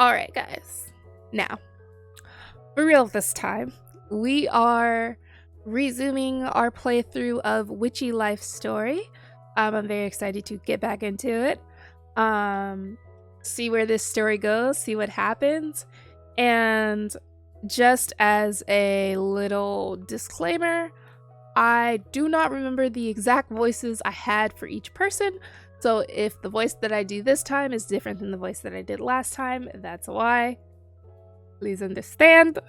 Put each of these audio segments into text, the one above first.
Alright, guys. Now, for real this time, we are resuming our playthrough of Witchy Life Story. I'm very excited to get back into it. See where this story goes, see what happens. And just as a little disclaimer, I do not remember the exact voices I had for each person. So if the voice that I do this time is different than the voice that I did last time, that's why. Please understand.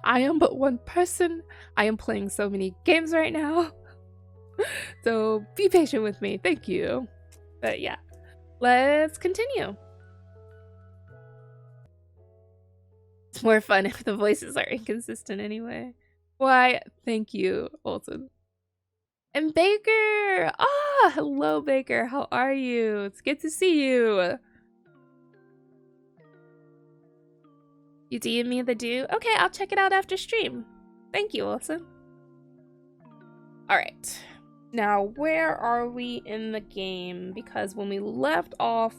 I am but one person. I am playing so many games right now. So be patient with me. Thank you. But yeah, let's continue. It's more fun if the voices are inconsistent anyway. Why, thank you, Olsen. And Baker! Ah, hello, Baker. How are you? It's good to see you. You DM me the do? Okay, I'll check it out after stream. Thank you, Olsen. Alright. Now, where are we in the game? Because when we left off,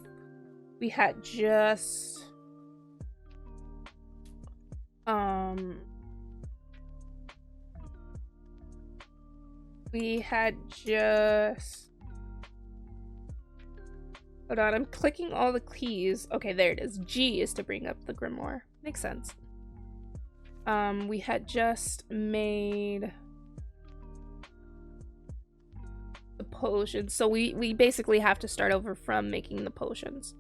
we had just... Hold on, I'm clicking all the keys. Okay, there it is. G is to bring up the grimoire. Makes sense. We had just made the potions. So we basically have to start over from making the potions.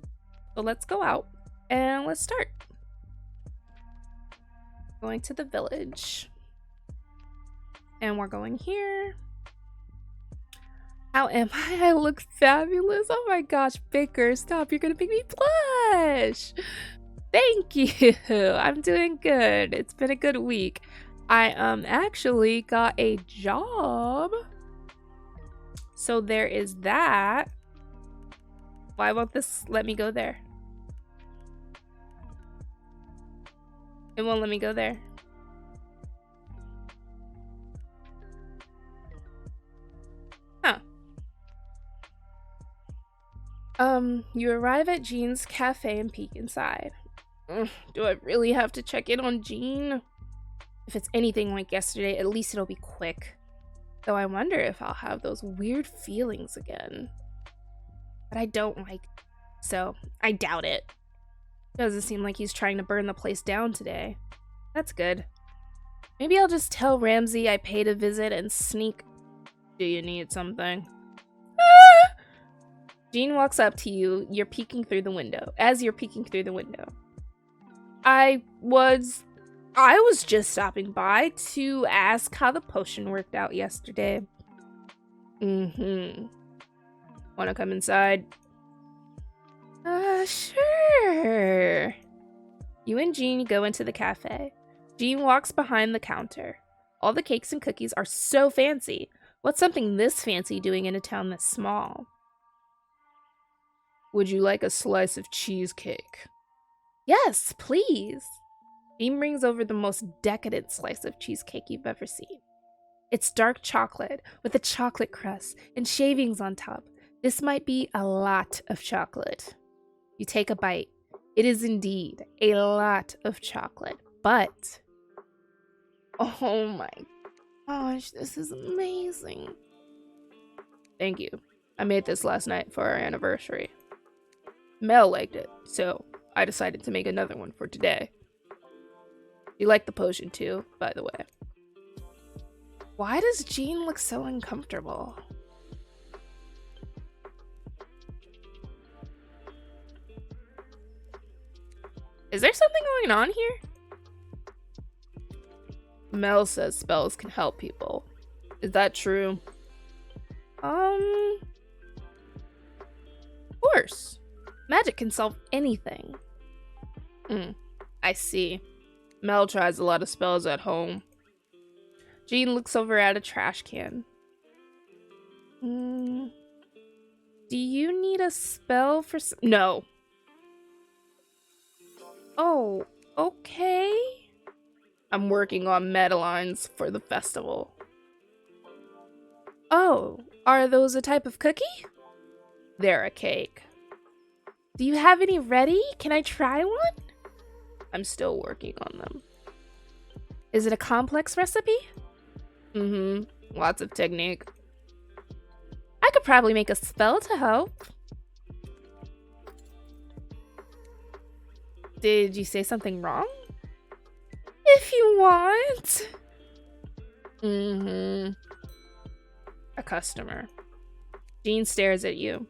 So let's go out and let's start. Going to the village. And we're going here. How am I? I look fabulous. Oh my gosh, Baker, stop. You're gonna make me blush. Thank you. I'm doing good. It's been a good week. I actually got a job. So there is that. Why won't this let me go there? It won't let me go there. You arrive at Jean's cafe and peek inside. Do I really have to check in on Jean? If it's anything like yesterday, at least it'll be quick. Though I wonder if I'll have those weird feelings again. But I don't like it, so I doubt it. Doesn't seem like he's trying to burn the place down today. That's good. Maybe I'll just tell Ramsey I paid a visit and sneak. Do you need something? Jean walks up to you. You're peeking through the window. As you're peeking through the window. I was just stopping by to ask how the potion worked out yesterday. Wanna come inside? Sure. You and Jean go into the cafe. Jean walks behind the counter. All the cakes and cookies are so fancy. What's something this fancy doing in a town this small? Would you like a slice of cheesecake? Yes, please. Jean brings over the most decadent slice of cheesecake you've ever seen. It's dark chocolate with a chocolate crust and shavings on top. This might be a lot of chocolate. You take a bite. It is indeed a lot of chocolate, but... Oh my gosh, this is amazing. Thank you. I made this last night for our anniversary. Mel liked it, so I decided to make another one for today. You like the potion too, by the way. Why does Jean look so uncomfortable? Is there something going on here? Mel says spells can help people. Is that true? Of course. Magic can solve anything. I see. Mel tries a lot of spells at home. Jean looks over at a trash can. Do you need a spell for No. Oh, okay. I'm working on medallions for the festival. Oh, are those a type of cookie? They're a cake. Do you have any ready? Can I try one? I'm still working on them. Is it a complex recipe? Lots of technique. I could probably make a spell to help. Did you say something wrong? If you want. A customer. Jean stares at you.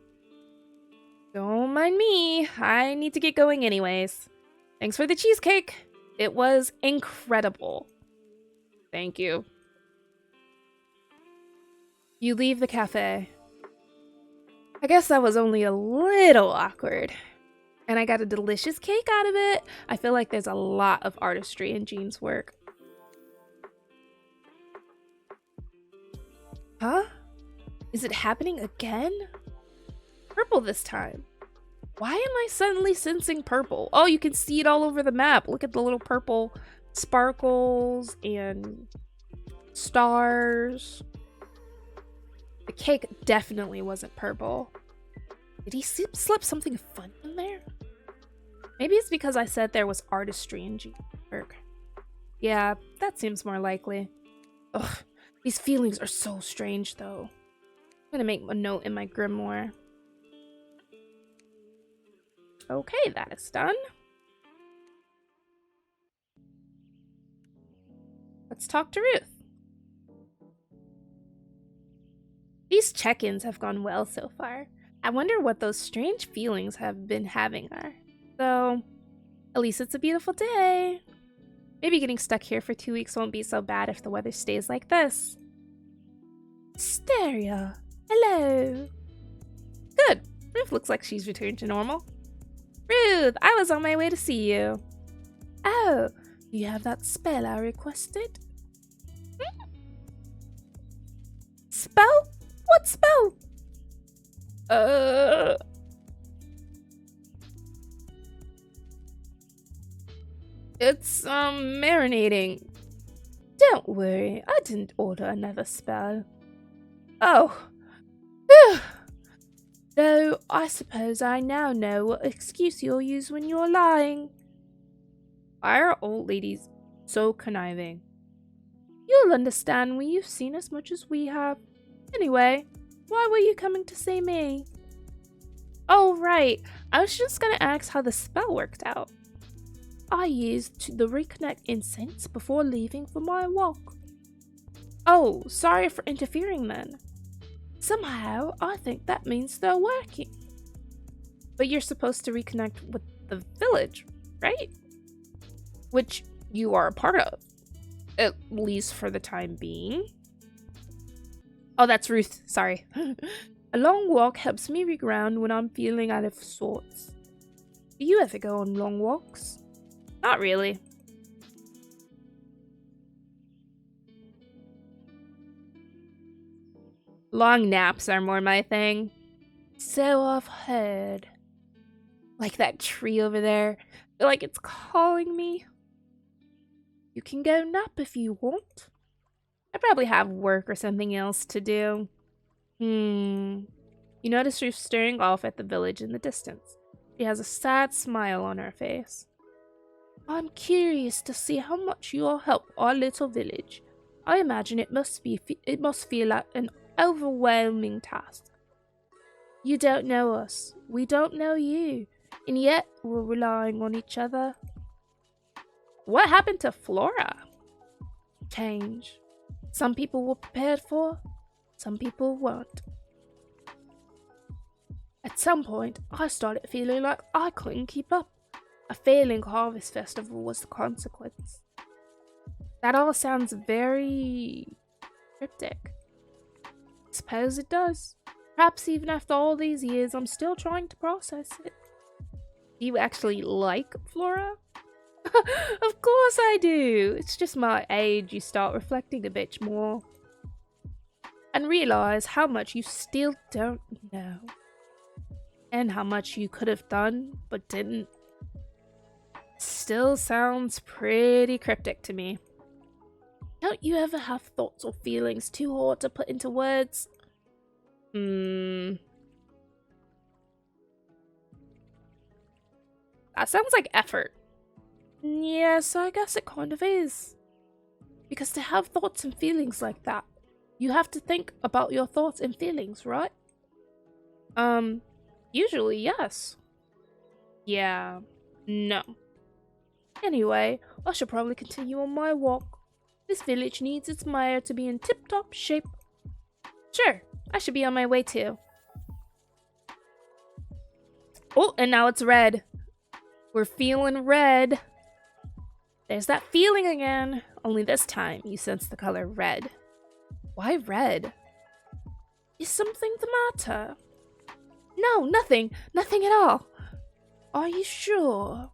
Don't mind me. I need to get going anyways. Thanks for the cheesecake. It was incredible. Thank you. You leave the cafe. I guess that was only a little awkward. And I got a delicious cake out of it. I feel like there's a lot of artistry in Jean's work. Huh? Is it happening again? Purple this time. Why am I suddenly sensing purple? Oh, you can see it all over the map. Look at the little purple sparkles and stars. The cake definitely wasn't purple. Did he slip something fun in there? Maybe it's because I said there was artistry in Jean's work. Yeah, that seems more likely. Ugh, these feelings are so strange though. I'm gonna make a note in my grimoire. Okay, that is done. Let's talk to Ruth. These check-ins have gone well so far. I wonder what those strange feelings have been having are. Though, at least it's a beautiful day. Maybe getting stuck here for 2 weeks won't be so bad if the weather stays like this. Stereo. Hello. Good. Ruth looks like she's returned to normal. Ruth, I was on my way to see you. Oh, you have that spell I requested? Spell? What spell? It's, marinating. Don't worry, I didn't order another spell. Oh. Though, I suppose I now know what excuse you'll use when you're lying. Why are old ladies so conniving? You'll understand when you've seen as much as we have. Anyway, why were you coming to see me? Oh, right. I was just gonna ask how the spell worked out. I used the reconnect incense before leaving for my walk. Oh, sorry for interfering then. Somehow, I think that means they're working. But you're supposed to reconnect with the village, right? Which you are a part of. At least for the time being. Oh, that's Ruth. Sorry. A long walk helps me reground when I'm feeling out of sorts. Do you ever go on long walks? Not really. Long naps are more my thing. So I've heard. Like that tree over there. I feel like it's calling me. You can go nap if you want. I probably have work or something else to do. You notice Ruth staring off at the village in the distance. She has a sad smile on her face. I'm curious to see how much you'll help our little village. I imagine it must feel like an overwhelming task. You don't know us, we don't know you, and yet we're relying on each other. What happened to Flora? Change. Some people were prepared for, some people weren't. At some point, I started feeling like I couldn't keep up. A failing harvest festival was the consequence. That all sounds very cryptic. Suppose it does. Perhaps even after all these years, I'm still trying to process it. Do you actually like Flora? Of course I do. It's just my age, you start reflecting a bit more. And realize how much you still don't know. And how much you could have done, but didn't. Still sounds pretty cryptic to me. Don't you ever have thoughts or feelings too hard to put into words? That sounds like effort. Yes, I guess it kind of is. Because to have thoughts and feelings like that, you have to think about your thoughts and feelings, right? Usually, yes. Yeah, no. Anyway, I should probably continue on my walk. This village needs its mayor to be in tip-top shape. Sure, I should be on my way too. Oh, and now it's red. We're feeling red. There's that feeling again. Only this time, you sense the color red. Why red? Is something the matter? No, nothing. Nothing at all. Are you sure?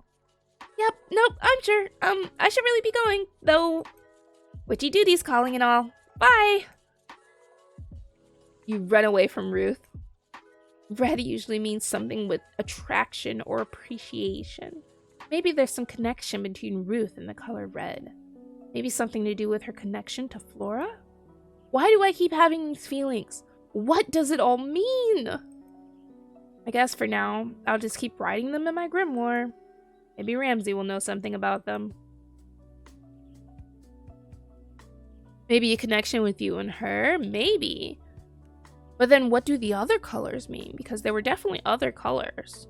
Yep, nope, I'm sure. I should really be going, though. Witchy duty's calling and all. Bye! You run away from Ruth. Red usually means something with attraction or appreciation. Maybe there's some connection between Ruth and the color red. Maybe something to do with her connection to Flora? Why do I keep having these feelings? What does it all mean? I guess for now, I'll just keep writing them in my grimoire. Maybe Ramsay will know something about them. Maybe a connection with you and her? Maybe. But then what do the other colors mean? Because there were definitely other colors.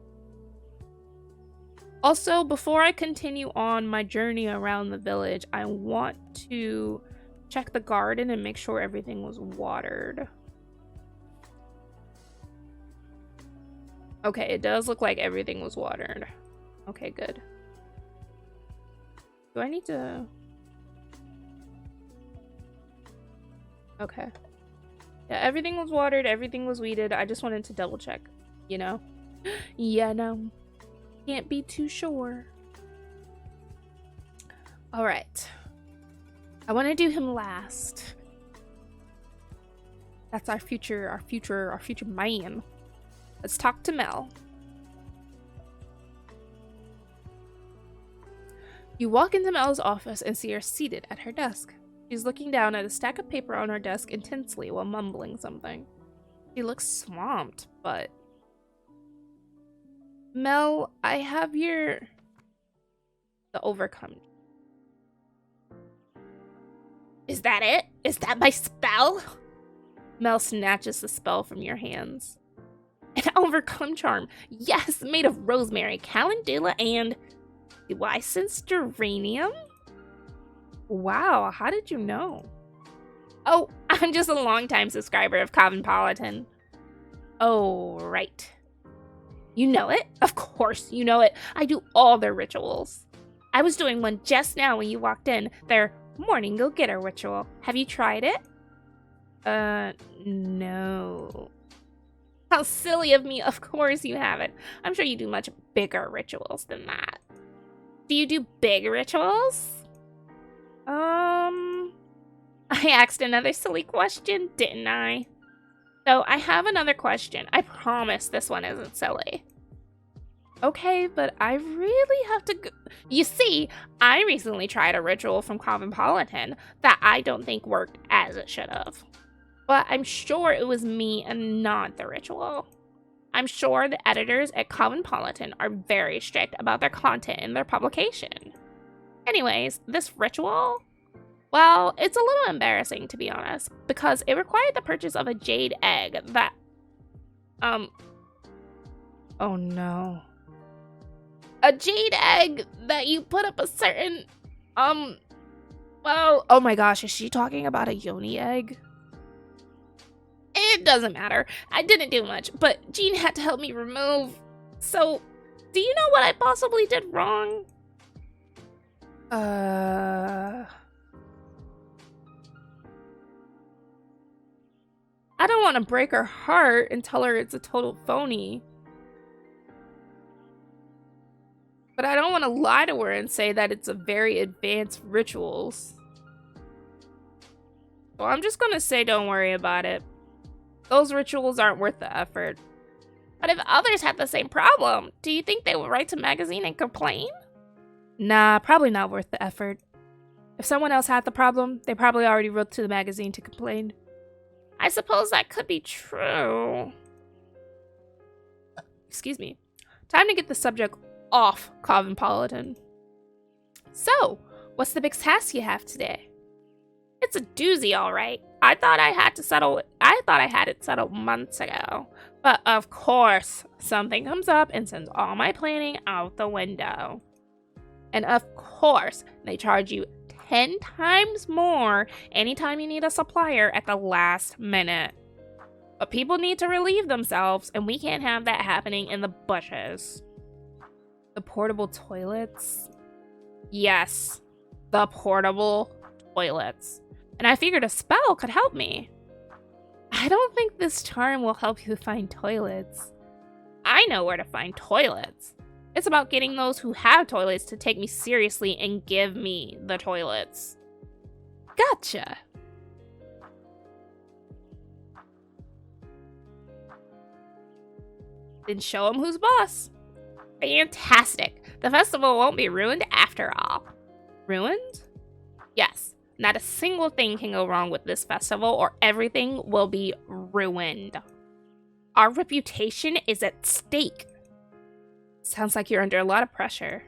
Also, before I continue on my journey around the village, I want to check the garden and make sure everything was watered. Okay, it does look like everything was watered. Okay, good. Do I need to... Okay. Yeah, everything was watered, everything was weeded. I just wanted to double check, you know? Yeah, no. Can't be too sure. Alright. I want to do him last. That's our future man. Let's talk to Mel. You walk into Mel's office and see her seated at her desk. She's looking down at a stack of paper on her desk intensely while mumbling something. She looks swamped, but... Mel, I have your... The overcome. Is that it? Is that my spell? Mel snatches the spell from your hands. An overcome charm. Yes, made of rosemary, calendula, and... Do I sense geranium? Wow, how did you know? Oh, I'm just a longtime subscriber of Cosmopolitan. Oh, right. You know it? Of course you know it. I do all their rituals. I was doing one just now when you walked in. Their morning go-getter ritual. Have you tried it? No. How silly of me. Of course you haven't. I'm sure you do much bigger rituals than that. Do you do big rituals? I asked another silly question, didn't I? So I have another question. I promise this one isn't silly. Okay, but I really have to go. You see, I recently tried a ritual from Cosmopolitan that I don't think worked as it should have. But I'm sure it was me and not the ritual. I'm sure the editors at Cosmopolitan are very strict about their content in their publication. Anyways, this ritual, well, it's a little embarrassing to be honest, because it required the purchase of a jade egg that, oh no. A jade egg that you put up a certain, well, oh my gosh, is she talking about a yoni egg? It doesn't matter. I didn't do much, but Jean had to help me remove. So, do you know what I possibly did wrong? I don't want to break her heart and tell her it's a total phony. But I don't want to lie to her and say that it's a very advanced rituals. So I'm just gonna say don't worry about it. Those rituals aren't worth the effort. But if others had the same problem, do you think they would write to magazine and complain? Nah, probably not worth the effort. If someone else had the problem, they probably already wrote to the magazine to complain. I suppose that could be true. Excuse me. Time to get the subject off Cosmopolitan. So, what's the big task you have today? It's a doozy, all right. I thought I had it settled months ago. But of course, something comes up and sends all my planning out the window. And of course, they charge you 10 times more anytime you need a supplier at the last minute. But people need to relieve themselves, and we can't have that happening in the bushes. The portable toilets? Yes, the portable toilets. And I figured a spell could help me. I don't think this charm will help you find toilets. I know where to find toilets. It's about getting those who have toilets to take me seriously and give me the toilets. Gotcha. Then show them who's boss. Fantastic. The festival won't be ruined after all. Ruined? Yes. Not a single thing can go wrong with this festival, or everything will be ruined. Our reputation is at stake. Sounds like you're under a lot of pressure.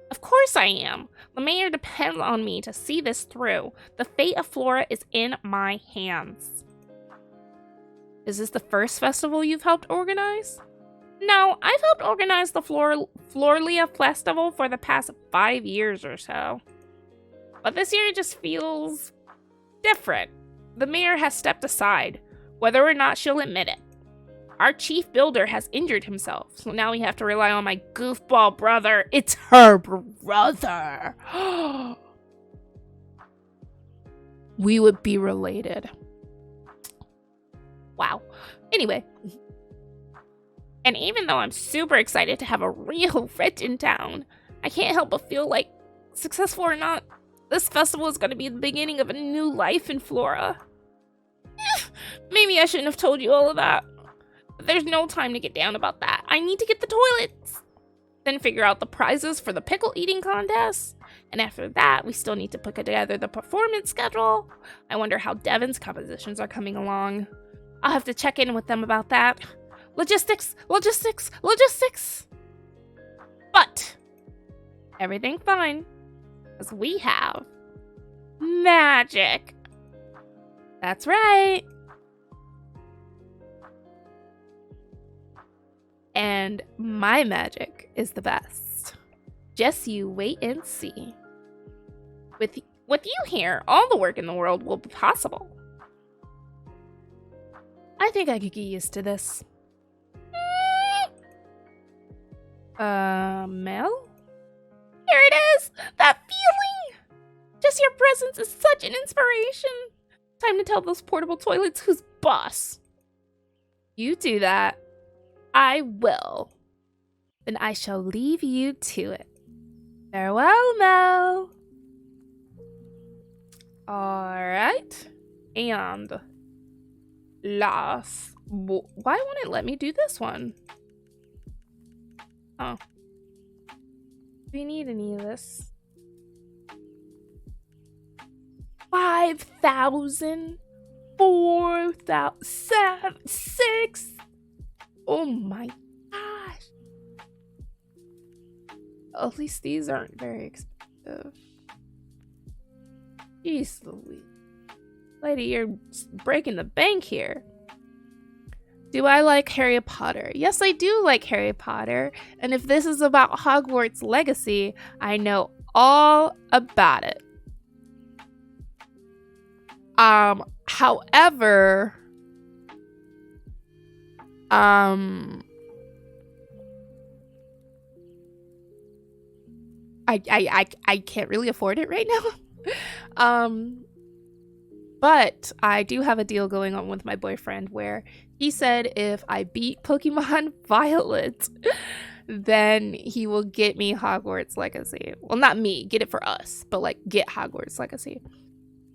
Of course I am. The mayor depends on me to see this through. The fate of Flora is in my hands. Is this the first festival you've helped organize? No, I've helped organize the Florlia Festival for the past 5 years or so. But this year just feels different. The mayor has stepped aside, whether or not she'll admit it. Our chief builder has injured himself, so now we have to rely on my goofball brother. It's her brother. We would be related. Wow. Anyway. And even though I'm super excited to have a real witch in town, I can't help but feel like, successful or not, this festival is going to be the beginning of a new life in Flora. Maybe I shouldn't have told you all of that. But there's no time to get down about that. I need to get the toilets. Then figure out the prizes for the pickle eating contest. And after that, we still need to put together the performance schedule. I wonder how Devon's compositions are coming along. I'll have to check in with them about that. Logistics. But everything fine. Because we have magic. That's right. And my magic is the best. Just you wait and see. With you here, all the work in the world will be possible. I think I could get used to this. Mel? Here it is! That feeling! Just your presence is such an inspiration. Time to tell those portable toilets who's boss. You do that. I will. Then I shall leave you to it. Farewell, Mel. Alright. And last. Why won't it let me do this one? Oh. Do we need any of this? 5,000, 4,000, 7, 6. Oh my gosh. At least these aren't very expensive. Jeez Louise. Lady, you're breaking the bank here. Do I like Harry Potter? Yes, I do like Harry Potter. And if this is about Hogwarts Legacy, I know all about it. However, I can't really afford it right now. But I do have a deal going on with my boyfriend where he said if I beat Pokemon Violet, then he will get me Hogwarts Legacy. Well, not me, get it for us, but like get Hogwarts Legacy.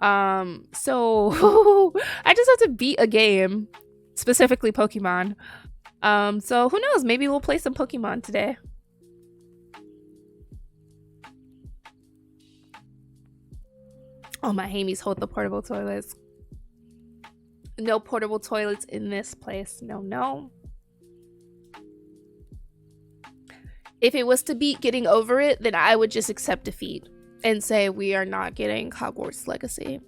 So I just have to beat a game, specifically Pokemon. So who knows? Maybe we'll play some Pokemon today. Oh, my Hamies hold the portable toilets. No portable toilets in this place. No, no. If it was to beat getting over it, then I would just accept defeat. and say we are not getting Hogwarts Legacy.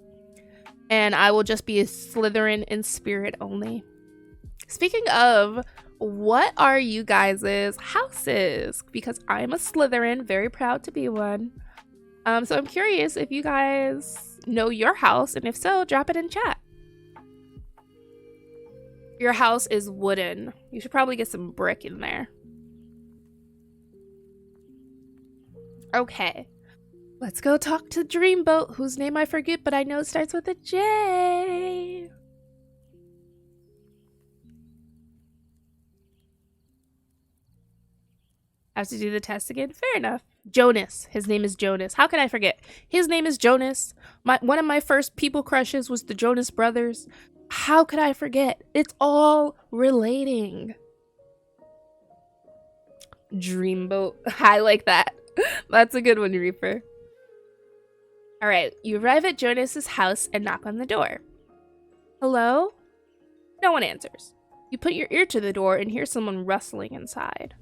And I will just be a Slytherin in spirit only. Speaking of, what are you guys' houses? Because I'm a Slytherin, very proud to be one. So I'm curious if you guys know your house, and if so, drop it in chat. Your house is wooden. You should probably get some brick in there. Okay. Let's go talk to Dreamboat, whose name I forget, but I know it starts with a J. Have to do the test again? Fair enough. Jonas. His name is Jonas. How can I forget? His name is Jonas. One of my first people crushes was the Jonas Brothers. How could I forget? It's all relating. Dreamboat. I like that. That's a good one, Reaper. All right, you arrive at Jonas's house and knock on the door. Hello? No one answers. You put your ear to the door and hear someone rustling inside.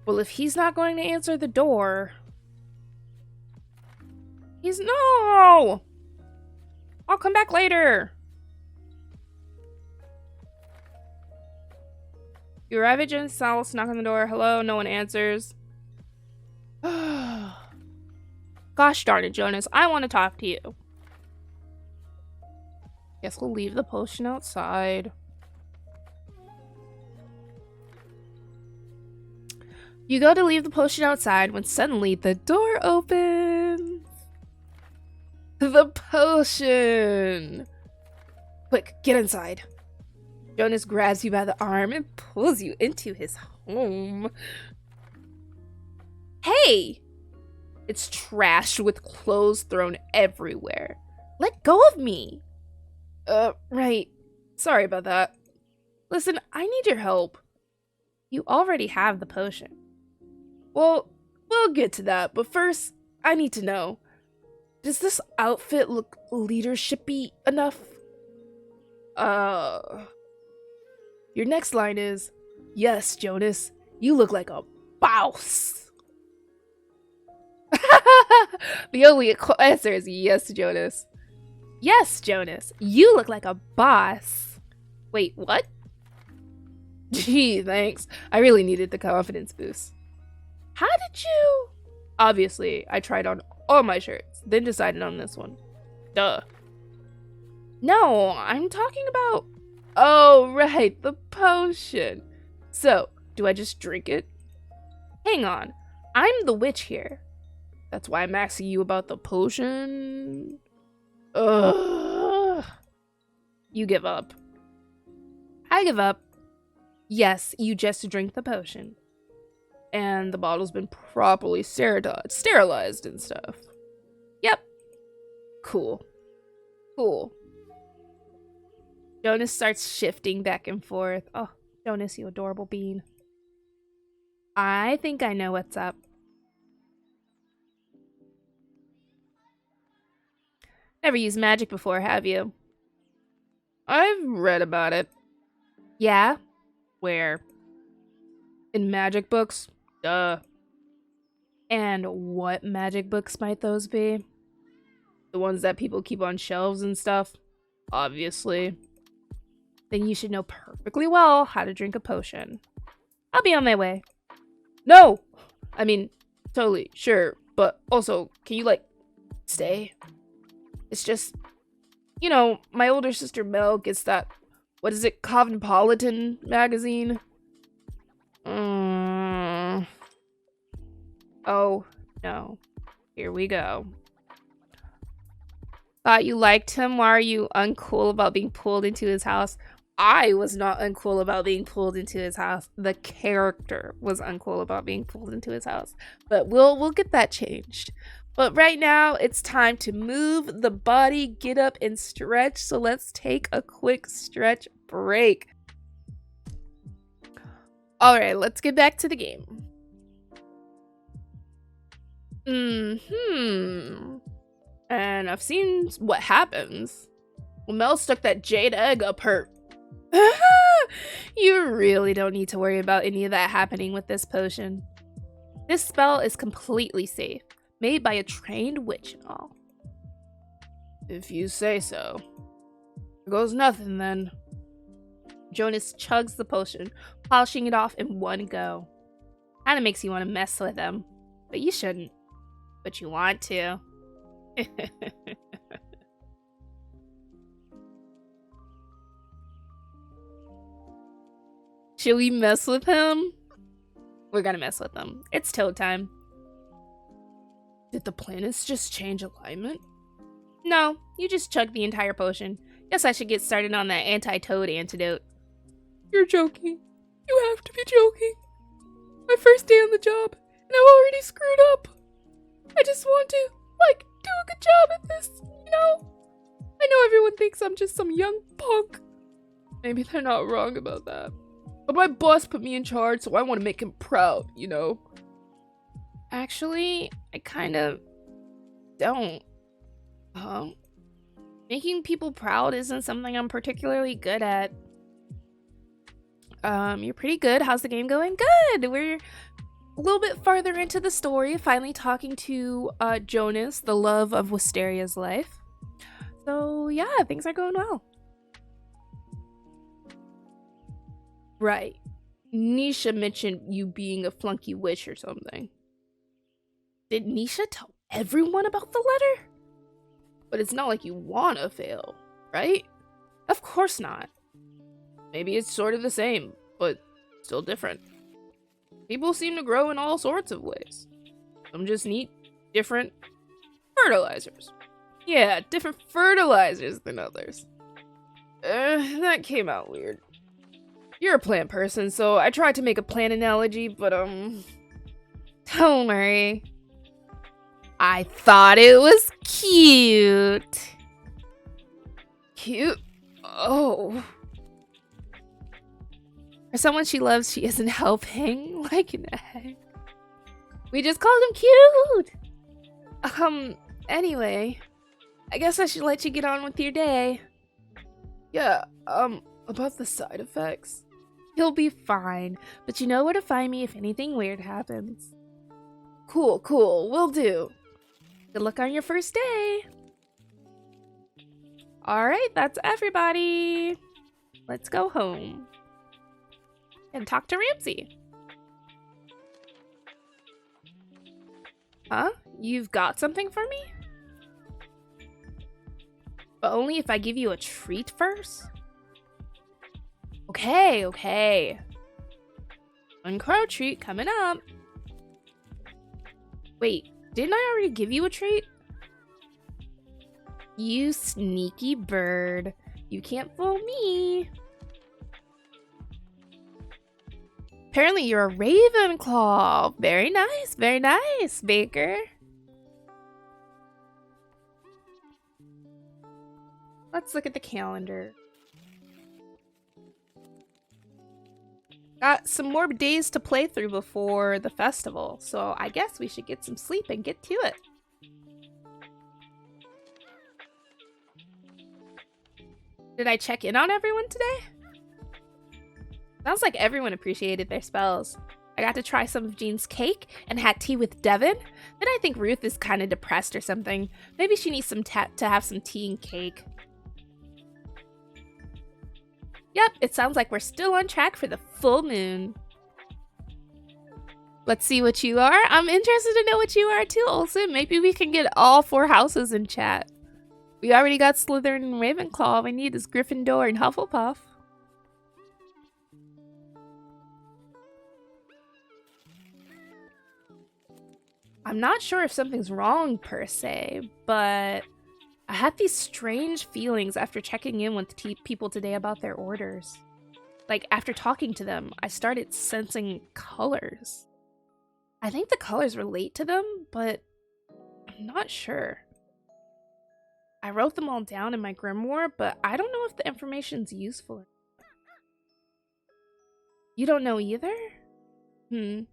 Well, if he's not going to answer the door... No! I'll come back later. You arrive at Jonas's house, knock on the door. Hello? No one answers. Gosh darn it, Jonas. I want to talk to you. Guess we'll leave the potion outside. You go to leave the potion outside when suddenly the door opens. The potion! Quick, get inside. Jonas grabs you by the arm and pulls you into his home. Hey! It's trashed with clothes thrown everywhere. Let go of me! Right. Sorry about that. Listen, I need your help. You already have the potion. Well, we'll get to that, but first, I need to know. Does this outfit look leadershipy enough? Your next line is, yes, Jonas, you look like a boss. The only answer is yes, Jonas. Yes, Jonas, you look like a boss. Wait, what? Gee, thanks. I really needed the confidence boost. How did you? Obviously, I tried on all my shirts, then decided on this one. Duh. No, I'm talking about... Oh, right, the potion. So, do I just drink it? Hang on, I'm the witch here. That's why I'm asking you about the potion. Ugh. You give up. I give up. Yes, you just drink the potion. And the bottle's been properly sterilized and stuff. Yep. Cool. Cool. Jonas starts shifting back and forth. Oh, Jonas, you adorable bean. I think I know what's up. Never used magic before, have you? I've read about it. Yeah? Where? In magic books? Duh. And what magic books might those be? The ones that people keep on shelves and stuff? Obviously. Then you should know perfectly well how to drink a potion. I'll be on my way. No! I mean, totally, sure, but also, can you, like, stay? It's just, you know, my older sister Mel gets that, what is it, Cosmopolitan magazine? Oh, no. Here we go. Thought you liked him? Why are you uncool about being pulled into his house? I was not uncool about being pulled into his house. The character was uncool about being pulled into his house. But we'll get that changed. But right now, it's time to move the body, get up, and stretch. So let's take a quick stretch break. All right, let's get back to the game. And I've seen what happens. Well, Mel stuck that jade egg up her. You really don't need to worry about any of that happening with this potion. This spell is completely safe. made by a trained witch and all. If you say so. There goes nothing then. Jonas chugs the potion, polishing it off in one go. Kinda makes you want to mess with him, but you shouldn't. But you want to. Should we mess with him? We're gonna mess with him. It's Toad time. Did the planets just change alignment? No, you just chugged the entire potion. Guess I should get started on that anti-Toad antidote. You're joking. You have to be joking. My first day on the job, and I've already screwed up. I just want to, do a good job at this, you know? I know everyone thinks I'm just some young punk. Maybe they're not wrong about that. But my boss put me in charge, so I want to make him proud, you know? Actually, I kind of don't. Making people proud isn't something I'm particularly good at. You're pretty good. How's the game going? Good! We're a little bit farther into the story, finally talking to Jonas, the love of Wisteria's life. So yeah, things are going well. Right. Nisha mentioned you being a flunky witch or something. Did Nisha tell everyone about the letter? But it's not like you want to fail, right? Of course not. Maybe it's sort of the same, but still different. People seem to grow in all sorts of ways. Some just need different fertilizers. Yeah, different fertilizers than others. That came out weird. You're a plant person, so I tried to make a plant analogy, but don't worry. I thought it was cute. Cute? Oh. For someone she loves, she isn't helping. Like an egg. We just called him cute. Anyway, I guess I should let you get on with your day. Yeah, about the side effects. You'll be fine, but you know where to find me if anything weird happens. Cool, will do. Good luck on your first day. Alright, that's everybody. Let's go home. And talk to Ramsey. Huh? You've got something for me? But only if I give you a treat first? Okay. One crow treat coming up. Wait, didn't I already give you a treat? You sneaky bird. You can't fool me. Apparently you're a Ravenclaw. Very nice, Baker. Let's look at the calendar. Got some more days to play through before the festival, so I guess we should get some sleep and get to it. Did I check in on everyone today? Sounds like everyone appreciated their spells. I got to try some of Jean's cake and had tea with Devin. Then I think Ruth is kind of depressed or something. Maybe she needs some to have some tea and cake. Yep, it sounds like we're still on track for the full moon. Let's see what you are. I'm interested to know what you are too, Olsen. Maybe we can get all 4 houses in chat. We already got Slytherin and Ravenclaw. All we need is Gryffindor and Hufflepuff. I'm not sure if something's wrong per se, but I had these strange feelings after checking in with people today about their orders. Like, after talking to them, I started sensing colors. I think the colors relate to them, but I'm not sure. I wrote them all down in my grimoire, but I don't know if the information's useful. You don't know either? I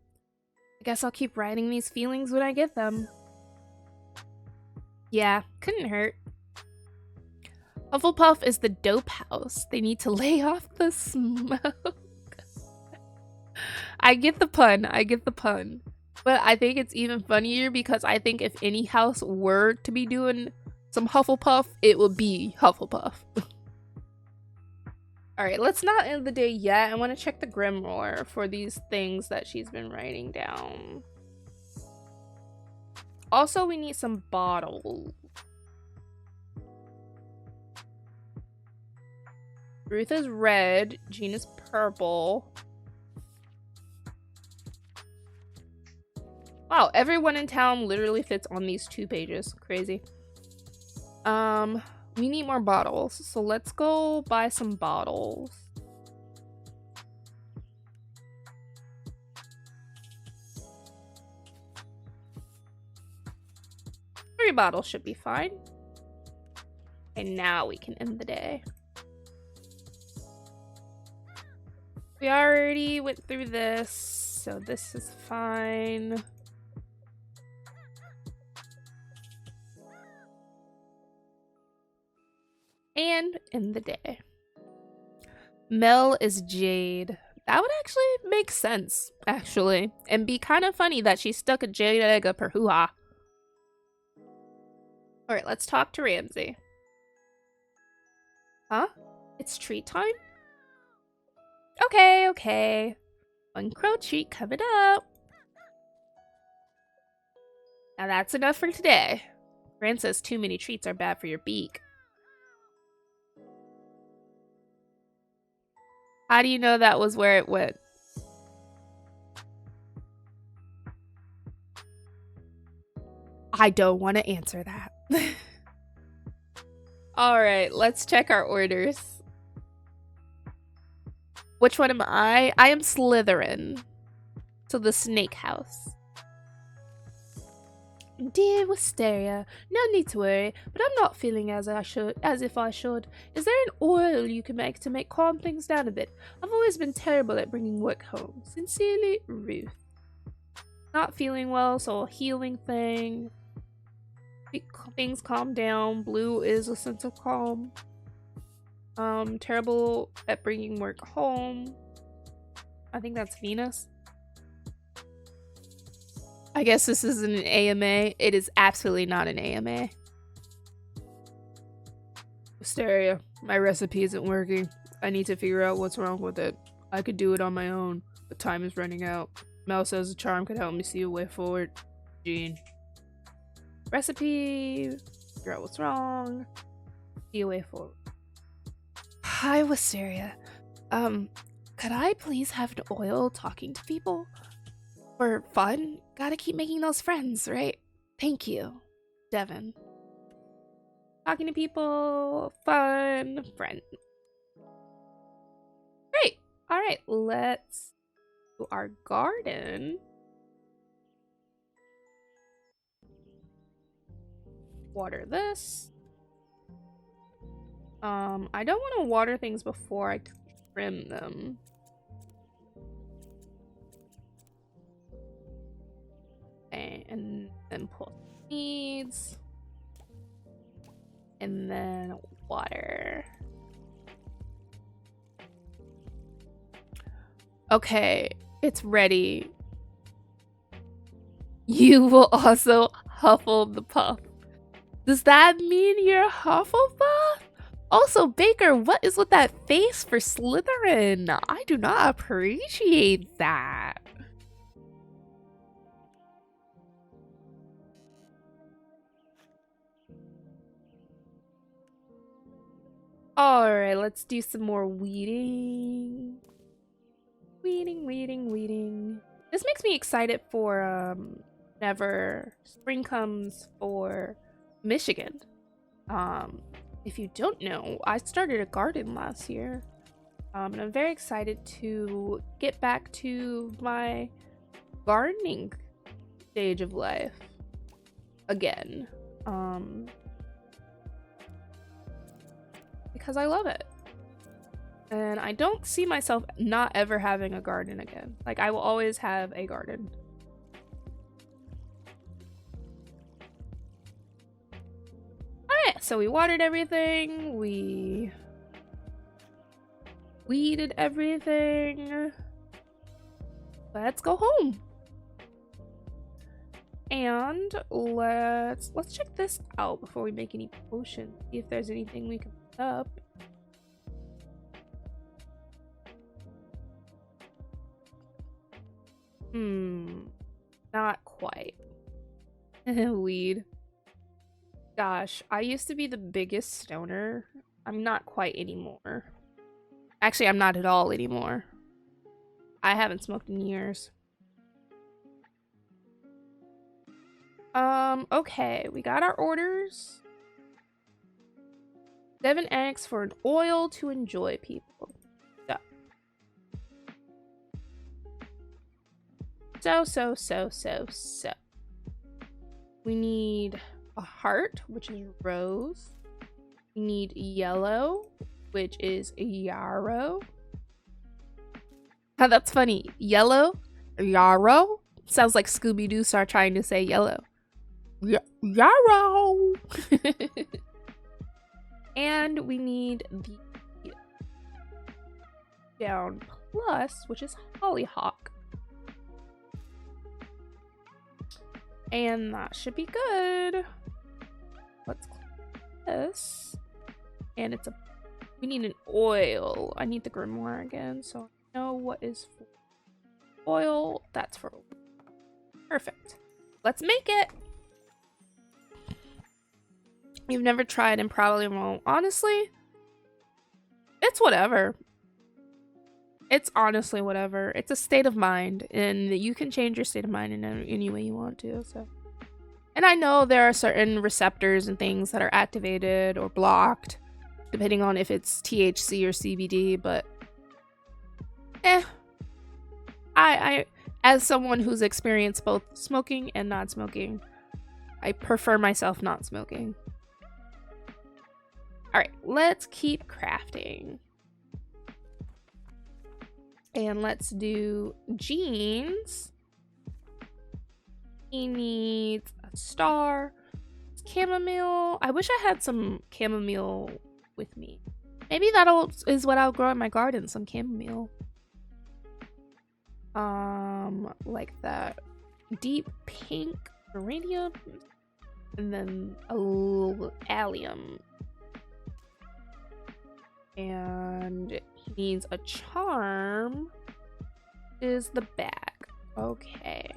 guess I'll keep writing these feelings when I get them. Yeah, couldn't hurt. Hufflepuff is the dope house. They need to lay off the smoke. I get the pun. But I think it's even funnier because I think if any house were to be doing some Hufflepuff, it would be Hufflepuff. Alright, let's not end the day yet. I want to check the grimoire for these things that she's been writing down. Also, we need some bottles. Ruth is red. Jean is purple. Wow, everyone in town literally fits on these 2 pages. Crazy. We need more bottles, so let's go buy some bottles. Three bottles should be fine. And now we can end the day. We already went through this, so this is fine. And end the day. Mel is Jade. That would actually make sense, actually. And be kind of funny that she stuck a jade egg up her hoo-ha. Alright, let's talk to Ramsay. Huh? It's treat time? Okay. One crow treat coming up. Now that's enough for today. Gran says too many treats are bad for your beak. How do you know that was where it went? I don't want to answer that. Alright, let's check our orders. Which one am I? I am Slytherin. So the snake house. Dear Wisteria, no need to worry, but I'm not feeling as if I should. Is there an oil you can make to calm things down a bit? I've always been terrible at bringing work home. Sincerely, Ruth. Not feeling well, so a healing thing. Things calm down. Blue is a sense of calm. Terrible at bringing work home. I think that's Venus. I guess this isn't an AMA. It is absolutely not an AMA. Wisteria, my recipe isn't working. I need to figure out what's wrong with it. I could do it on my own, but time is running out. Mel says a charm could help me see a way forward. Jean. Recipe. Figure out what's wrong. See a way forward. Hi, Wisteria. Could I please have an oil talking to people? For fun? Gotta keep making those friends, right? Thank you, Devin. Talking to people, fun, friend. Great. All right, let's do our garden. Water this. I don't want to water things before I trim them. And then pull seeds. And then water. Okay, it's ready. You will also huffle the puff. Does that mean you're Hufflepuff? Also, Baker, what is with that face for Slytherin? I do not appreciate that. Alright, let's do some more weeding. Weeding. This makes me excited for whenever spring comes for Michigan. If you don't know, I started a garden last year. And I'm very excited to get back to my gardening stage of life again. Because I love it. And I don't see myself not ever having a garden again. Like, I will always have a garden. Alright, so we watered everything. We weeded everything. Let's go home. And let's check this out before we make any potions. See if there's anything we can pick up. Not quite. Weed. Gosh, I used to be the biggest stoner. I'm not quite anymore. Actually, I'm not at all anymore. I haven't smoked in years. Okay, we got our orders. 7 eggs for an oil to enjoy, people. So. We need a heart, which is rose. We need yellow, which is yarrow. That's funny. Yellow, yarrow. Sounds like Scooby-Doo start trying to say yellow. Yarrow. And we need the down plus, which is hollyhock. And that should be good. Let's close this. And we need an oil. I need the grimoire again, so I know what is for oil. That's for oil. Perfect. Let's make it. You've never tried and probably won't. Honestly, it's whatever. It's honestly whatever. It's a state of mind, and you can change your state of mind in any way you want to. So, and I know there are certain receptors and things that are activated or blocked, depending on if it's THC or CBD. But, I as someone who's experienced both smoking and not smoking, I prefer myself not smoking. All right, let's keep crafting. And let's do jeans. He needs a star. Chamomile. I wish I had some chamomile with me. Maybe is what I'll grow in my garden, some chamomile. Like that deep pink geranium. And then a little allium. And he needs a charm. Is the bag. Okay.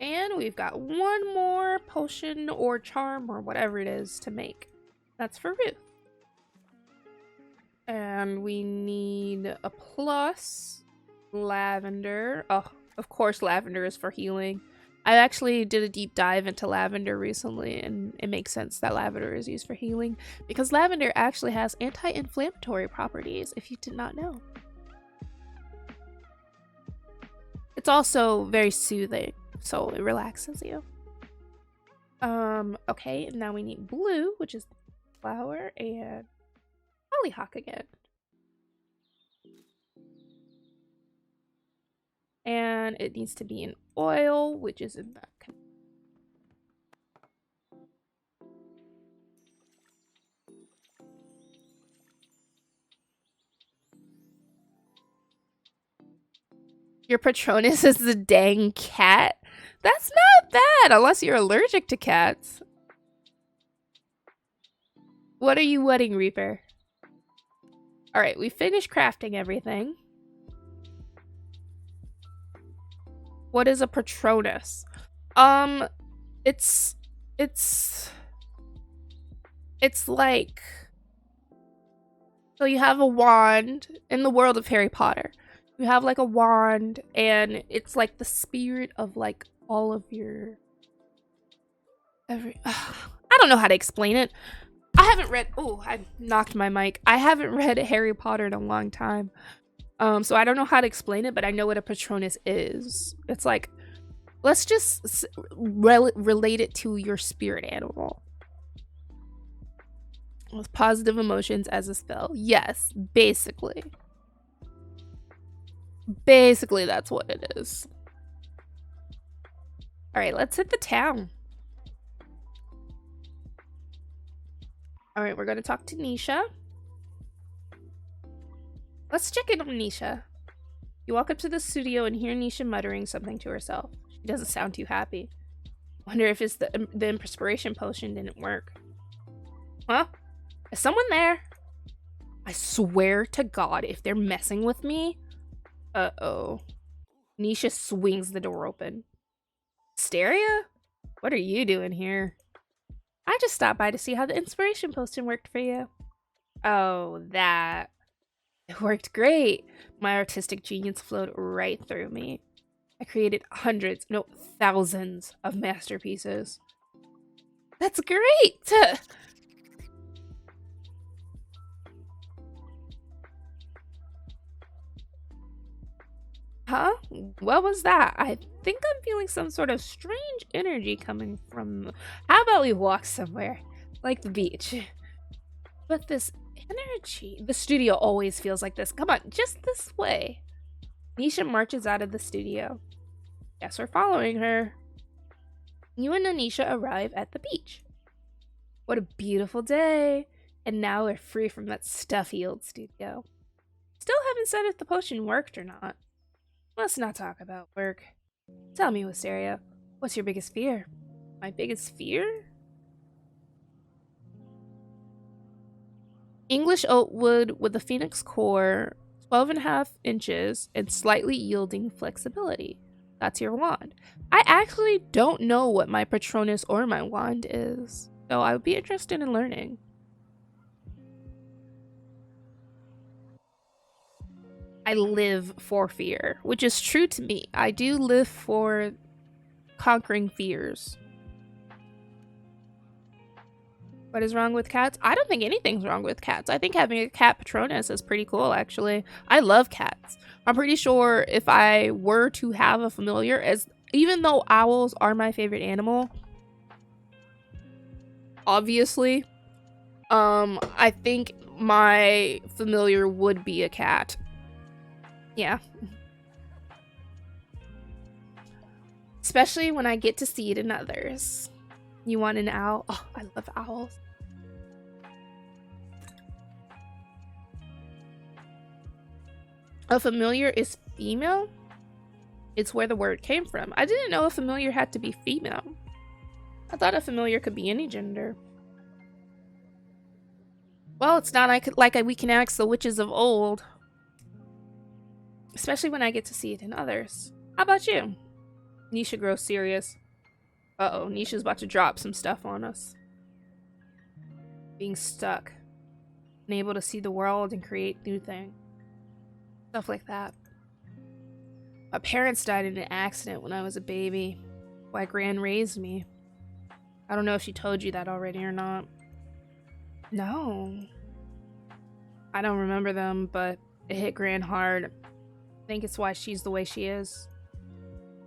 And we've got one more potion or charm or whatever it is to make. That's for Ruth. And we need a plus. Lavender. Oh, of course lavender is for healing. I actually did a deep dive into lavender recently, and it makes sense that lavender is used for healing because lavender actually has anti-inflammatory properties, if you did not know. It's also very soothing, so it relaxes you. Okay, and now we need blue, which is flower, and hollyhock again. And it needs to be an oil, which is in that. Your Patronus is the dang cat? That's not bad, unless you're allergic to cats. What are you wedding, Reaper? Alright, we finished crafting everything. What is a Patronus? It's like, so you have a wand in the world of Harry Potter. You have like a wand, and it's like the spirit of like all of your I don't know how to explain it. I haven't read, oh, I knocked my mic. I haven't read Harry Potter in a long time. So I don't know how to explain it, but I know what a Patronus is. It's like, let's just relate it to your spirit animal. With positive emotions as a spell. Yes, basically. Basically, that's what it is. Alright, let's hit the town. Alright, we're going to talk to Nisha. Let's check in on Nisha. You walk up to the studio and hear Nisha muttering something to herself. She doesn't sound too happy. Wonder if it's the inspiration potion didn't work. Huh? Is someone there? I swear to God, if they're messing with me. Uh-oh. Nisha swings the door open. Asteria? What are you doing here? I just stopped by to see how the inspiration potion worked for you. Oh, that. It worked great. My artistic genius flowed right through me. I created hundreds, no, thousands of masterpieces. That's great! Huh? What was that? I think I'm feeling some sort of strange energy coming from... How about we walk somewhere? Like the beach. But this energy... The studio always feels like this. Come on, just this way. Nisha marches out of the studio. Guess we're following her. You and Anisha arrive at the beach. What a beautiful day. And now we're free from that stuffy old studio. Still haven't said if the potion worked or not. Let's not talk about work. Tell me, Wisteria, what's your biggest fear? My biggest fear? English oak wood with a phoenix core, 12.5 inches, and slightly yielding flexibility. That's your wand. I actually don't know what my Patronus or my wand is, so I would be interested in learning. I live for fear, which is true to me. I do live for conquering fears. What is wrong with cats? I don't think anything's wrong with cats. I think having a cat Patronus is pretty cool, actually. I love cats. I'm pretty sure if I were to have a familiar, even though owls are my favorite animal, obviously, I think my familiar would be a cat. Yeah. Especially when I get to see it in others. You want an owl? Oh, I love owls. A familiar is female? It's where the word came from. I didn't know a familiar had to be female. I thought a familiar could be any gender. Well, it's not like we can ask the witches of old. Especially when I get to see it in others. How about you? Nisha grows serious. Uh-oh, Nisha's about to drop some stuff on us. Being stuck. Unable to see the world and create new things. Stuff like that. My parents died in an accident when I was a baby. My gran raised me. I don't know if she told you that already or not. No. I don't remember them, but it hit Gran hard. I think it's why she's the way she is.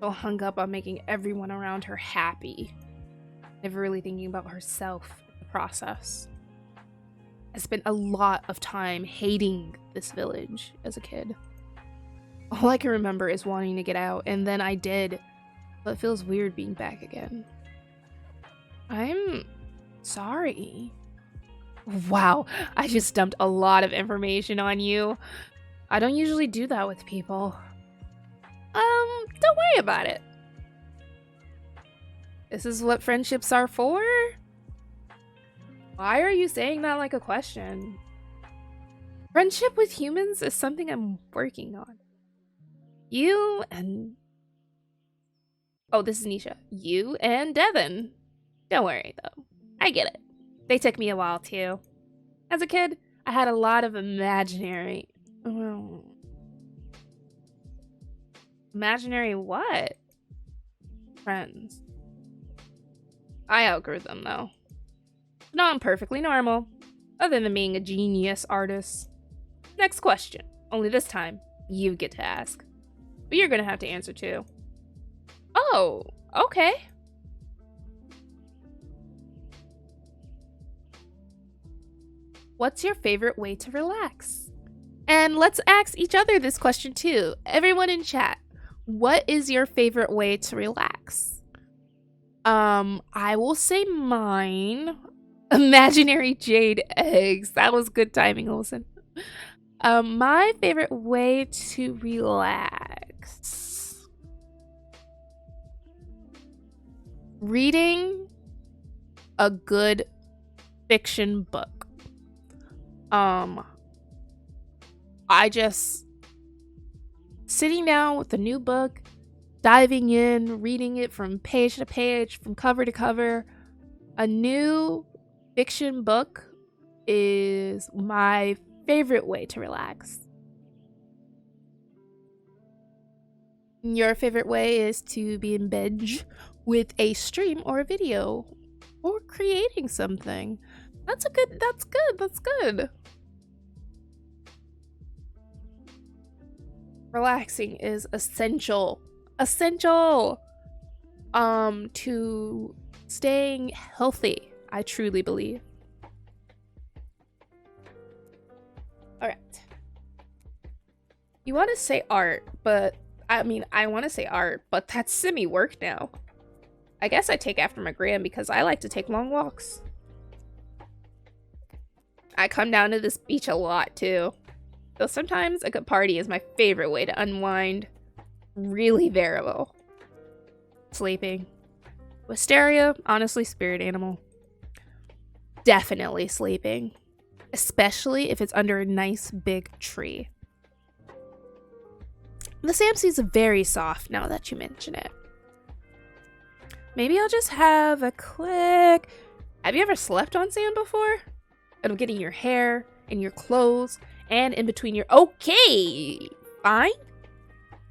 So hung up on making everyone around her happy. Never really thinking about herself in the process. I spent a lot of time hating this village as a kid. All I can remember is wanting to get out, and then I did. But it feels weird being back again. I'm sorry. Wow, I just dumped a lot of information on you. I don't usually do that with people. Don't worry about it. This is what friendships are for? Why are you saying that like a question? Friendship with humans is something I'm working on. You and... Oh, this is Nisha. You and Devin. Don't worry, though. I get it. They took me a while, too. As a kid, I had a lot of imaginary... Imaginary what? Friends. I outgrew them, though. No, I'm perfectly normal. Other than being a genius artist. Next question. Only this time, you get to ask. But you're gonna have to answer, too. Oh, okay. What's your favorite way to relax? And let's ask each other this question, too. Everyone in chat. What is your favorite way to relax? I will say mine. Imaginary jade eggs. That was good timing, Olsen. My favorite way to relax. Reading a good fiction book. I just sitting down with a new book, diving in, reading it from page to page, from cover to cover. A new fiction book is my favorite way to relax. Your favorite way is to be in bed with a stream or a video or creating something. That's good. Relaxing is essential to staying healthy, I truly believe. All right. You want to say art, but I want to say art, but that's semi-work now. I guess I take after my gram because I like to take long walks. I come down to this beach a lot too. Though sometimes a good party is my favorite way to unwind. Really variable. Sleeping. Wisteria, honestly, spirit animal. Definitely sleeping. Especially if it's under a nice big tree. The Samsi's very soft now that you mention it. Maybe I'll just have a quick... Have you ever slept on sand before? It'll get in your hair, in your clothes, and in between your... Okay, fine.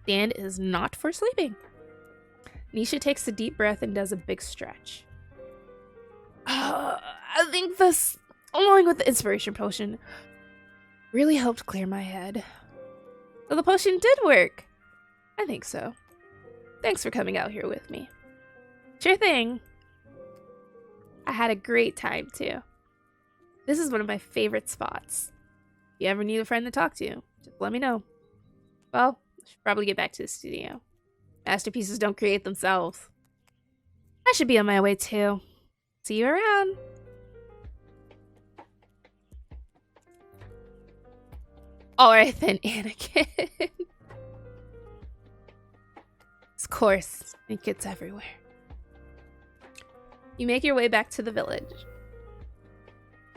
Sand is not for sleeping. Nisha takes a deep breath and does a big stretch. I think this, along with the inspiration potion, really helped clear my head. So the potion did work. I think so. Thanks for coming out here with me. Sure thing. I had a great time too. This is one of my favorite spots. If you ever need a friend to talk to, just let me know. Well, I should probably get back to the studio. Masterpieces don't create themselves. I should be on my way too. See you around. Alright then, Anakin. Of course, it gets everywhere. You make your way back to the village.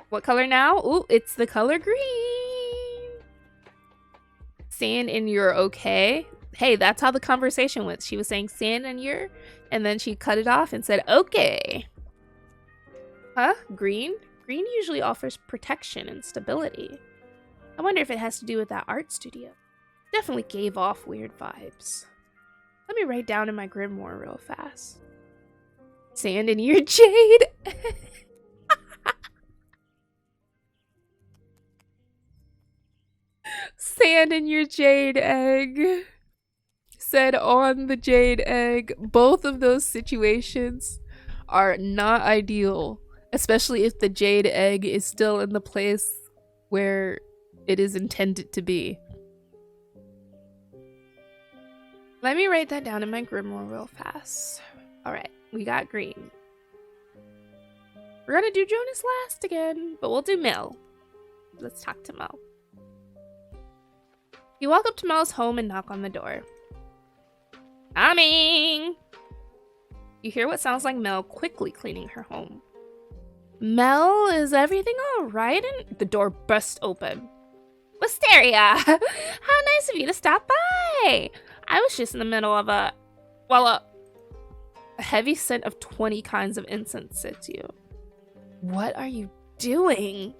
What color now? Ooh, it's the color green. Sand and you're okay. Hey, that's how the conversation went. She was saying sand and you're, and then she cut it off and said, okay. Huh? Green? Green usually offers protection and stability. I wonder if it has to do with that art studio. Definitely gave off weird vibes. Let me write down in my grimoire real fast. Sand in your jade. Sand in your jade egg. Said on the jade egg. Both of those situations are not ideal, especially if the jade egg is still in the place where it is intended to be. Let me write that down in my grimoire real fast. Alright, we got green. We're gonna do Jonas last again, but we'll do Mel. Let's talk to Mel. You walk up to Mel's home and knock on the door. Coming! You hear what sounds like Mel quickly cleaning her home. Mel, is everything alright? And the door bursts open. Wisteria! How nice of you to stop by! I was just in the middle of a heavy scent of 20 kinds of incense hits you. What are you doing?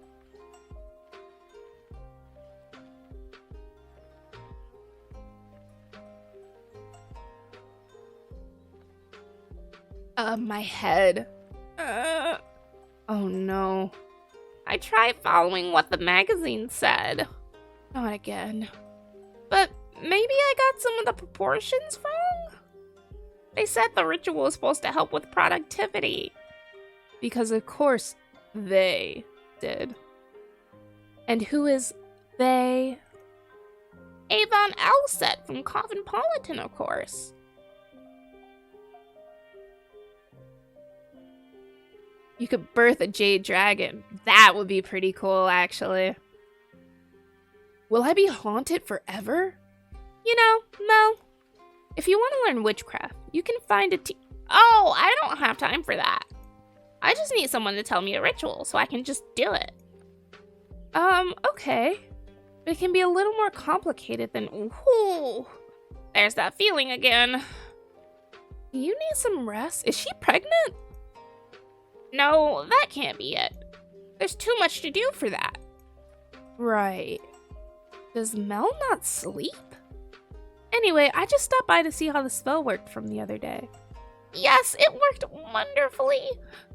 My head. Oh no. I tried following what the magazine said. Not again. But maybe I got some of the proportions wrong? They said the ritual was supposed to help with productivity. Because of course they did. And who is they? Avon Elset from Cosmopolitan, of course. You could birth a jade dragon. That would be pretty cool, actually. Will I be haunted forever? You know, Mel, if you want to learn witchcraft, you can find a Oh, I don't have time for that. I just need someone to tell me a ritual so I can just do it. Okay. But it can be a little more complicated than. Ooh, there's that feeling again. Do you need some rest? Is she pregnant? No, that can't be it. There's too much to do for that. Right. Does Mel not sleep? Anyway, I just stopped by to see how the spell worked from the other day. Yes, it worked wonderfully.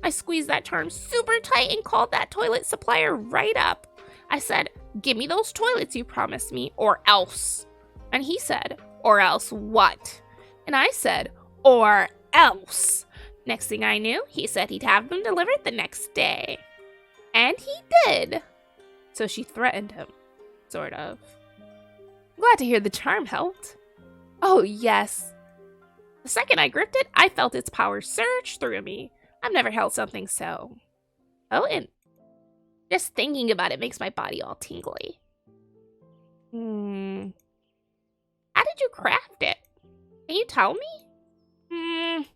I squeezed that charm super tight and called that toilet supplier right up. I said, "Give me those toilets you promised me, or else." And he said, "Or else what?" And I said, "Or else." Next thing I knew, he said he'd have them delivered the next day. And he did. So she threatened him, sort of. Glad to hear the charm helped. Oh, yes. The second I gripped it, I felt its power surge through me. I've never held something so potent. Just thinking about it makes my body all tingly. How did you craft it? Can you tell me?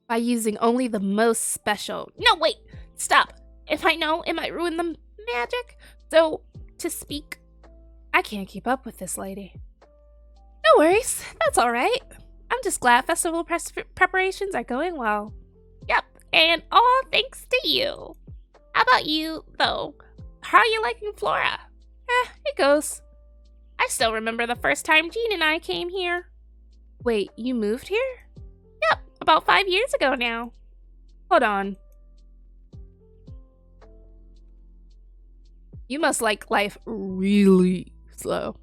By using only the most special. No, wait, stop. If I know, it might ruin the magic. So, to speak. I can't keep up with this lady. No worries, that's all right. I'm just glad festival preparations are going well. Yep, and all thanks to you. How about you, though? How are you liking Flora? It goes. I still remember the first time Jean and I came here. Wait, you moved here? Yep, about 5 years ago now. Hold on. You must like life really slow.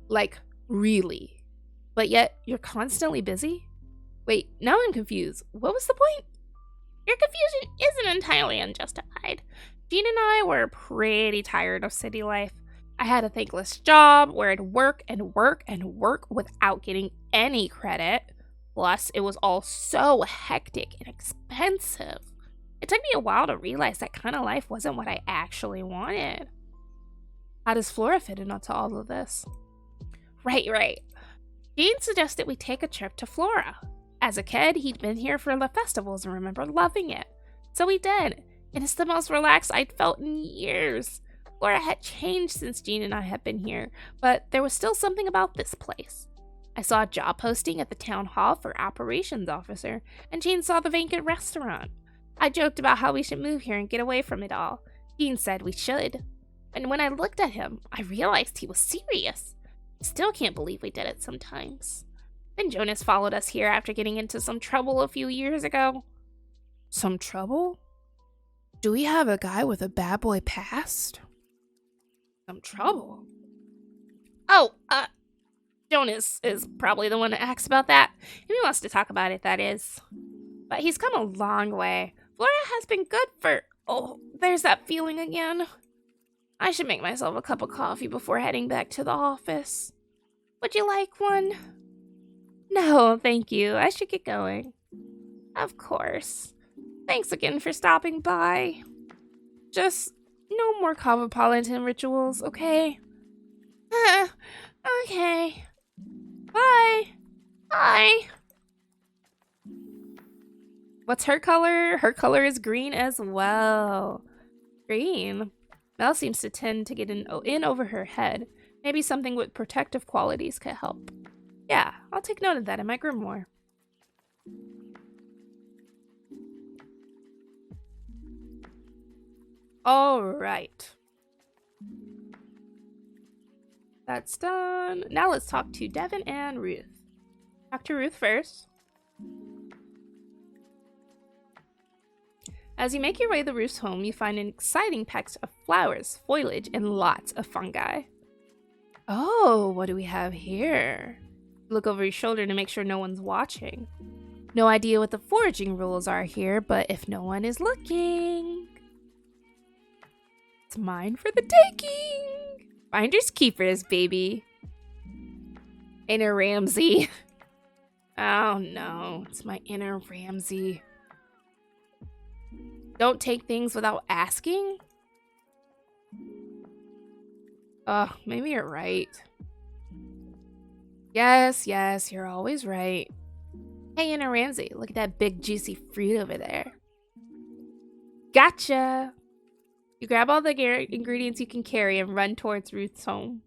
Like, really. But yet, you're constantly busy? Wait, now I'm confused. What was the point? Your confusion isn't entirely unjustified. Jean and I were pretty tired of city life. I had a thankless job where I'd work and work and work without getting any credit. Plus, it was all so hectic and expensive. It took me a while to realize that kind of life wasn't what I actually wanted. How does Flora fit into all of this? Right. Jean suggested we take a trip to Flora. As a kid, he'd been here for the festivals and remembered loving it. So we did, and it's the most relaxed I'd felt in years. Flora had changed since Jean and I had been here, but there was still something about this place. I saw a job posting at the town hall for operations officer, and Jean saw the vacant restaurant. I joked about how we should move here and get away from it all. Jean said we should. And when I looked at him, I realized he was serious. I still can't believe we did it sometimes. Then Jonas followed us here after getting into some trouble a few years ago. Some trouble? Do we have a guy with a bad boy past? Some trouble? Oh, Jonas is probably the one that asks about that. If he wants to talk about it, that is. But he's come a long way. Flora has been good for... Oh, there's that feeling again. I should make myself a cup of coffee before heading back to the office. Would you like one? No, thank you. I should get going. Of course. Thanks again for stopping by. Just no more cosmopolitan rituals, okay? Okay. Bye. Bye. What's her color? Her color is green as well. Green. Mel seems to tend to get in over her head. Maybe something with protective qualities could help. Yeah, I'll take note of that in my grimoire. All right. That's done. Now let's talk to Devin and Ruth. Talk to Ruth first. As you make your way to Ruth's home, you find an exciting patch of flowers, foliage, and lots of fungi. Oh, what do we have here? Look over your shoulder to make sure no one's watching. No idea what the foraging rules are here, but if no one is looking, it's mine for the taking. Finders keepers, baby. Inner Ramsey. Oh no, it's my inner Ramsey. Don't take things without asking? Maybe you're right. Yes, you're always right. Hey, Anna Ramsey, look at that big juicy fruit over there. Gotcha! You grab all the ingredients you can carry and run towards Ruth's home.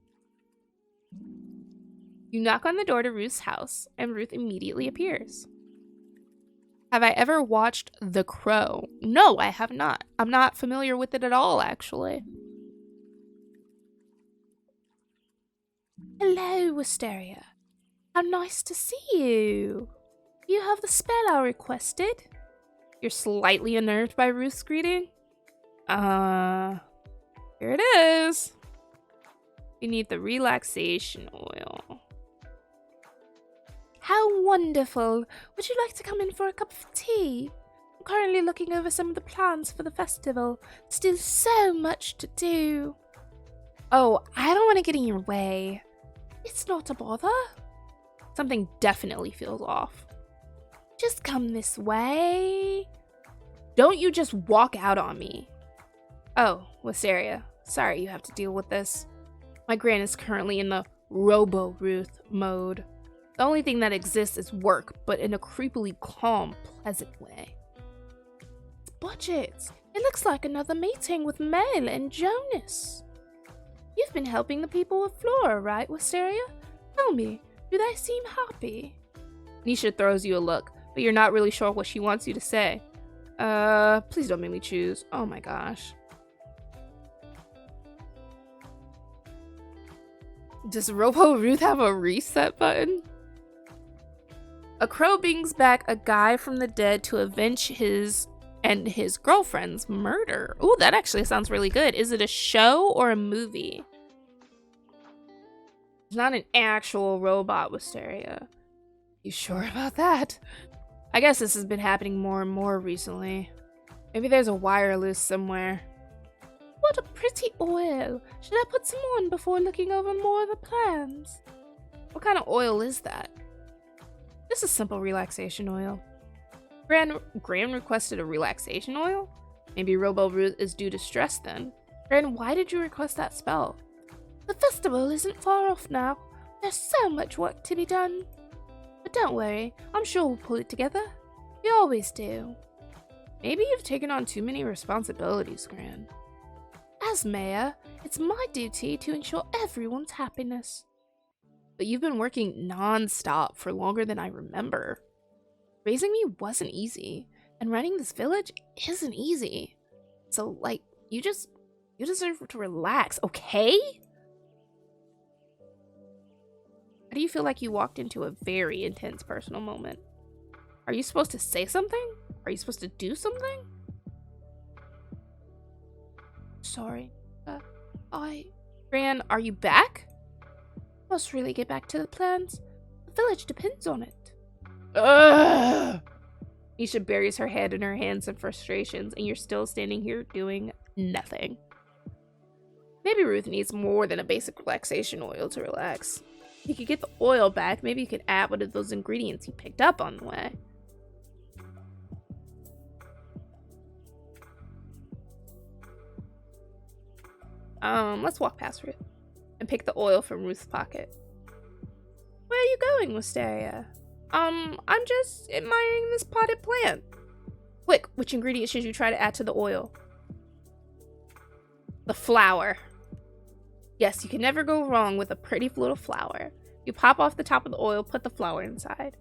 You knock on the door to Ruth's house, and Ruth immediately appears. Have I ever watched The Crow? No, I have not. I'm not familiar with it at all, actually. Hello, Wisteria. How nice to see you. You have the spell I requested. You're slightly unnerved by Ruth's greeting? Here it is. You need the relaxation oil. How wonderful. Would you like to come in for a cup of tea? I'm currently looking over some of the plans for the festival. There's still so much to do. Oh, I don't want to get in your way. It's not a bother. Something definitely feels off. Just come this way. Don't you just walk out on me. Oh, Wisteria, sorry you have to deal with this. My gran is currently in the Robo-Ruth mode. The only thing that exists is work, but in a creepily calm, pleasant way. It's budgets. It looks like another meeting with Mel and Jonas. You've been helping the people with Flora, right, Wisteria? Tell me, do they seem happy? Nisha throws you a look, but you're not really sure what she wants you to say. Please don't make me choose. Oh my gosh. Does Robo-Ruth have a reset button? A crow brings back a guy from the dead to avenge his and his girlfriend's murder. Ooh, that actually sounds really good. Is it a show or a movie? It's not an actual robot, Wisteria. You sure about that? I guess this has been happening more and more recently. Maybe there's a wire loose somewhere. What a pretty oil. Should I put some on before looking over more of the plans? What kind of oil is that? This is simple relaxation oil. Gran requested a relaxation oil? Maybe Robo-Ruth is due to stress then. Gran, why did you request that spell? The festival isn't far off now. There's so much work to be done. But don't worry, I'm sure we'll pull it together. You always do. Maybe you've taken on too many responsibilities, Gran. As mayor, it's my duty to ensure everyone's happiness. But you've been working non-stop for longer than I remember. Raising me wasn't easy, and running this village isn't easy. So, like, you deserve to relax, okay? How do you feel like you walked into a very intense personal moment? Are you supposed to say something? Are you supposed to do something? Sorry. Gran, are you back? Must really get back to the plans. The village depends on it. Ugh! Nisha buries her head in her hands in frustrations, and you're still standing here doing nothing. Maybe Ruth needs more than a basic relaxation oil to relax. If you could get the oil back, maybe you could add one of those ingredients you picked up on the way. Let's walk past Ruth and pick the oil from Ruth's pocket. Where are you going, Wisteria? I'm just admiring this potted plant. Quick, which ingredient should you try to add to the oil? The flower. Yes, you can never go wrong with a pretty little flower. You pop off the top of the oil, put the flower inside.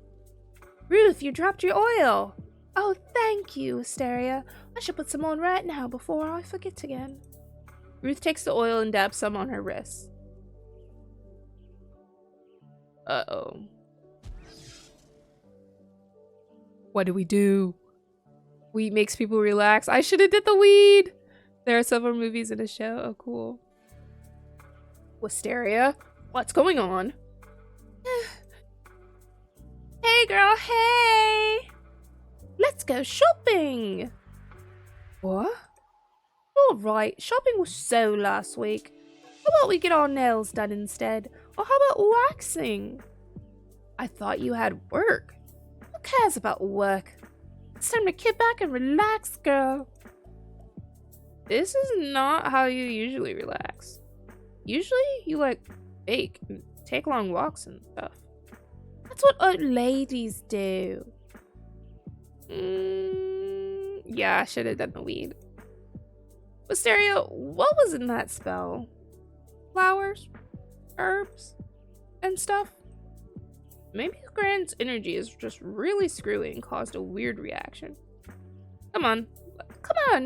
Ruth, you dropped your oil. Oh, thank you, Wisteria. I should put some on right now before I forget again. Ruth takes the oil and dabs some on her wrists. Uh-oh. What do we do? Weed makes people relax. I should have did the weed. There are several movies in a show. Oh, cool. Wisteria, what's going on? Hey, girl, hey! Let's go shopping! What? Alright, shopping was so last week. How about we get our nails done instead? Or how about waxing? I thought you had work. Who cares about work? It's time to kick back and relax, girl. This is not how you usually relax. Usually you like bake and take long walks and stuff. That's what old ladies do. Yeah, I should have done the weed. Wisteria, what was in that spell? Flowers? Herbs? And stuff? Maybe Grant's energy is just really screwy and caused a weird reaction. Come on,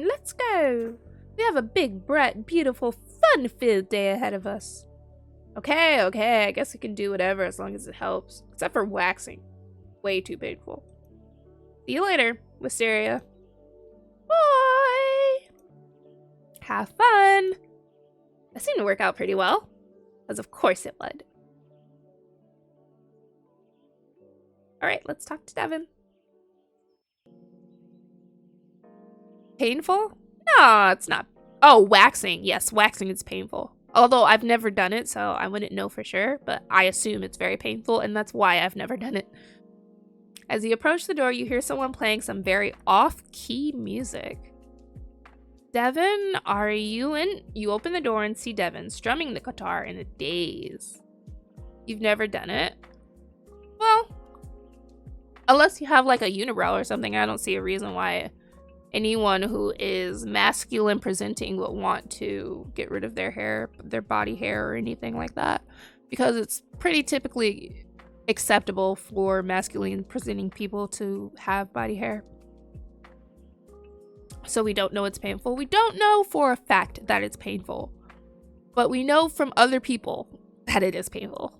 let's go. We have a big, bright, beautiful, fun-filled day ahead of us. Okay, I guess we can do whatever as long as it helps. Except for waxing. Way too painful. See you later, Wisteria. Bye! Have fun! That seemed to work out pretty well. Because of course it would. Alright, let's talk to Devin. Painful? No, it's not. Oh, waxing. Yes, waxing is painful. Although I've never done it, so I wouldn't know for sure, but I assume it's very painful, and that's why I've never done it. As you approach the door, you hear someone playing some very off-key music. Devin, are you in? You open the door and see Devin strumming the guitar in a daze. You've never done it? Well, unless you have like a unibrow or something, I don't see a reason why anyone who is masculine presenting would want to get rid of their hair, their body hair, or anything like that, because it's pretty typically acceptable for masculine presenting people to have body hair. So we don't know it's painful. We don't know for a fact that it's painful, but we know from other people that it is painful.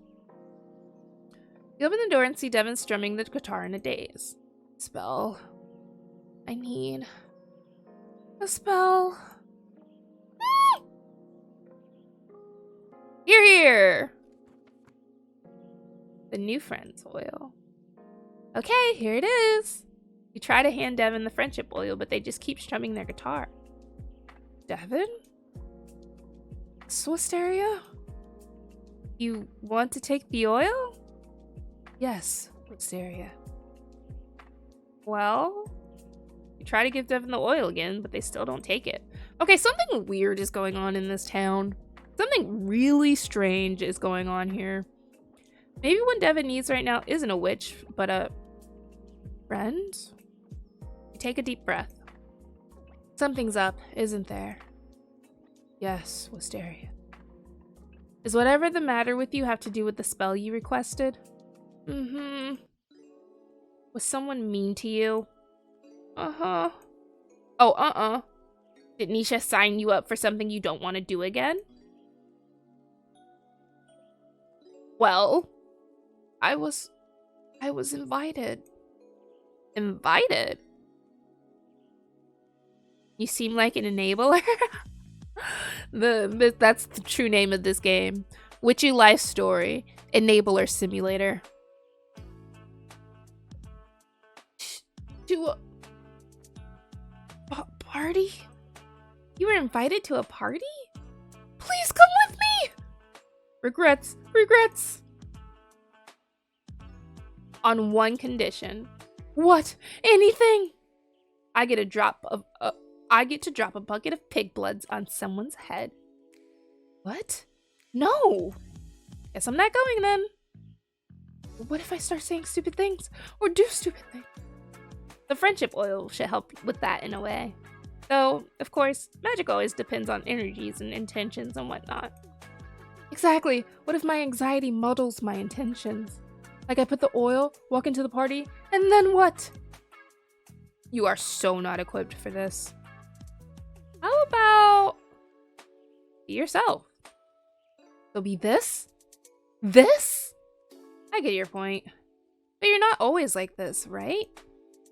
You open the door and see Devin strumming the guitar in a daze. Spell. I need a spell. Here. The new friends oil. Okay, here it is. You try to hand Devin the friendship oil, but they just keep strumming their guitar. Devin? Wisteria? You want to take the oil? Yes, Wisteria. Well, you try to give Devin the oil again, but they still don't take it. Okay, something weird is going on in this town. Something really strange is going on here. Maybe what Devin needs right now isn't a witch, but a friend? You take a deep breath. Something's up, isn't there? Yes, Wisteria. Is whatever the matter with you have to do with the spell you requested? Was someone mean to you? Uh-huh. Oh, Did Nisha sign you up for something you don't want to do again? Well, I was invited. Invited? You seem like an enabler? That's the true name of this game. Witchy Life Story. Enabler Simulator. To a party? You were invited to a party? Please come with me! Regrets. On one condition. What? Anything? I get to drop a bucket of pig bloods on someone's head. What? No. Guess I'm not going then. What if I start saying stupid things or do stupid things? The friendship oil should help with that in a way. Though, of course, magic always depends on energies and intentions and whatnot. Exactly. What if my anxiety muddles my intentions? Like I put the oil, walk into the party, and then what? You are so not equipped for this. How about be yourself? So be this? This? I get your point. But you're not always like this, right?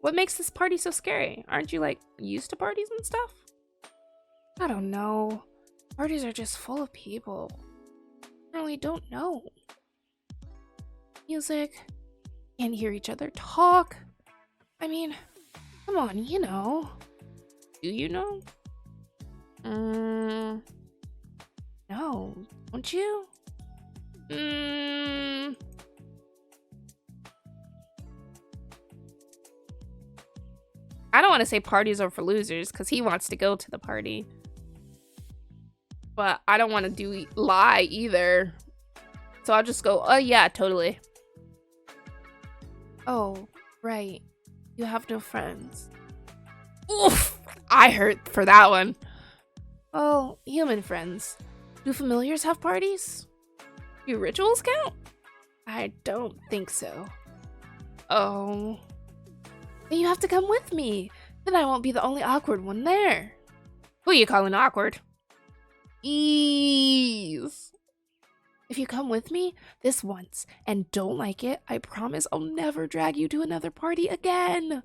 What makes this party so scary? Aren't you, like, used to parties and stuff? I don't know. Parties are just full of people. I really don't know. Music. Can't hear each other talk. I mean, come on, you know. Do you know? No. Don't you? I don't want to say parties are for losers because he wants to go to the party. but I don't want to lie either. So I'll just go, oh yeah, totally. Oh, right. You have no friends. Oof! I hurt for that one. Oh, human friends. Do familiars have parties? Do rituals count? I don't think so. Oh. Then you have to come with me. Then I won't be the only awkward one there. Who you calling awkward? Ease. If you come with me this once and don't like it, I promise I'll never drag you to another party again.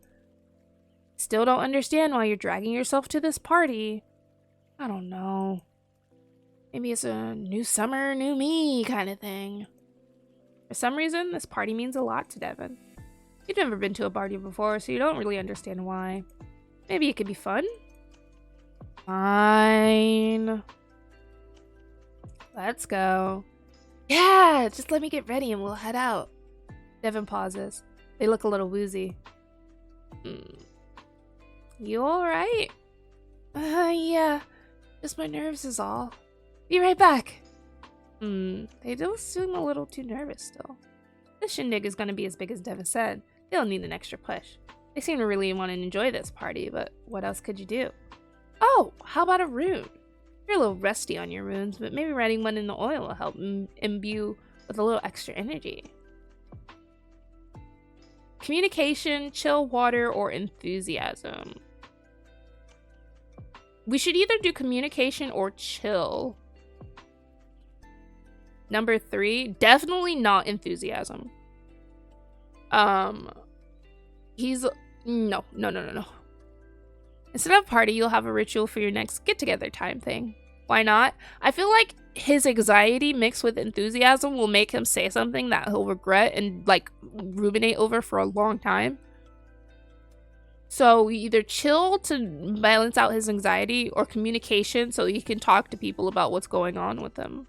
Still don't understand why you're dragging yourself to this party. I don't know. Maybe it's a new summer, new me kind of thing. For some reason, this party means a lot to Devin. You've never been to a party before, so you don't really understand why. Maybe it could be fun? Fine. Let's go. Yeah, just let me get ready and we'll head out. Devin pauses. They look a little woozy. You alright? Yeah. Just my nerves is all. Be right back. They do seem a little too nervous still. This shindig is gonna be as big as Devin said. They'll need an extra push. They seem to really want to enjoy this party, but what else could you do? Oh, how about a rune? You're a little rusty on your runes, but maybe writing one in the oil will help imbue with a little extra energy. Communication, chill water, or enthusiasm. We should either do communication or chill. Number 3, definitely not enthusiasm. No. Instead of party, you'll have a ritual for your next get-together time thing. Why not? I feel like his anxiety mixed with enthusiasm will make him say something that he'll regret and, like, ruminate over for a long time. So we either chill to balance out his anxiety or communication so he can talk to people about what's going on with him.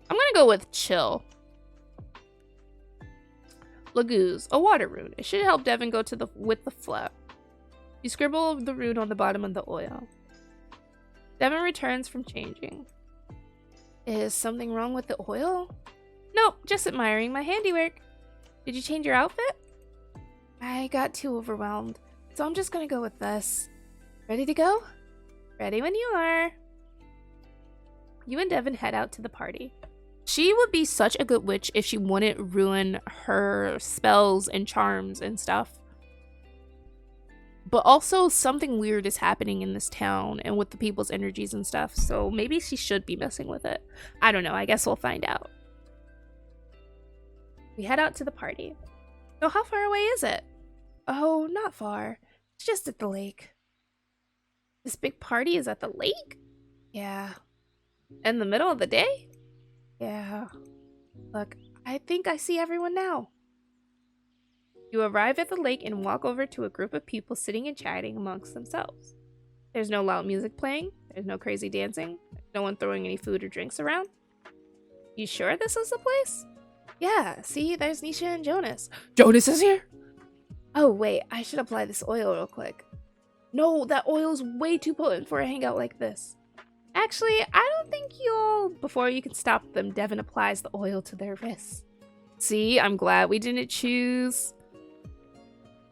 I'm gonna go with chill. Laguz, a water rune. It should help Devin go with the flow. You scribble the rune on the bottom of the oil. Devin returns from changing. Is something wrong with the oil? Nope, just admiring my handiwork. Did you change your outfit? I got too overwhelmed, so I'm just gonna go with this. Ready to go? Ready when you are. You and Devin head out to the party. She would be such a good witch if she wouldn't ruin her spells and charms and stuff. But also, something weird is happening in this town and with the people's energies and stuff, so maybe she should be messing with it. I don't know, I guess we'll find out. We head out to the party. So how far away is it? Oh, not far. It's just at the lake. This big party is at the lake? Yeah. In the middle of the day? Yeah. Look, I think I see everyone now. You arrive at the lake and walk over to a group of people sitting and chatting amongst themselves. There's no loud music playing. There's no crazy dancing. There's no one throwing any food or drinks around. You sure this is the place? Yeah, see, there's Nisha and Jonas. Jonas is here? Oh, wait, I should apply this oil real quick. No, that oil's way too potent for a hangout like this. Actually, I don't think you'll... Before you can stop them, Devin applies the oil to their wrists. See, I'm glad we didn't choose...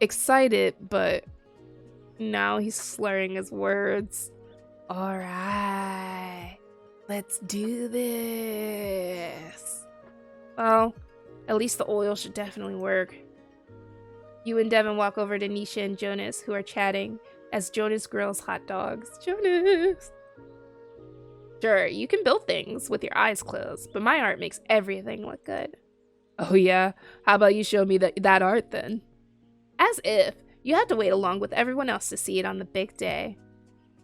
Excited, but now he's slurring his words. Alright, let's do this. Well, at least the oil should definitely work. You and Devin walk over to Nisha and Jonas, who are chatting as Jonas grills hot dogs. Jonas! Sure, you can build things with your eyes closed, but my art makes everything look good. Oh yeah? How about you show me that art then? As if. You had to wait along with everyone else to see it on the big day.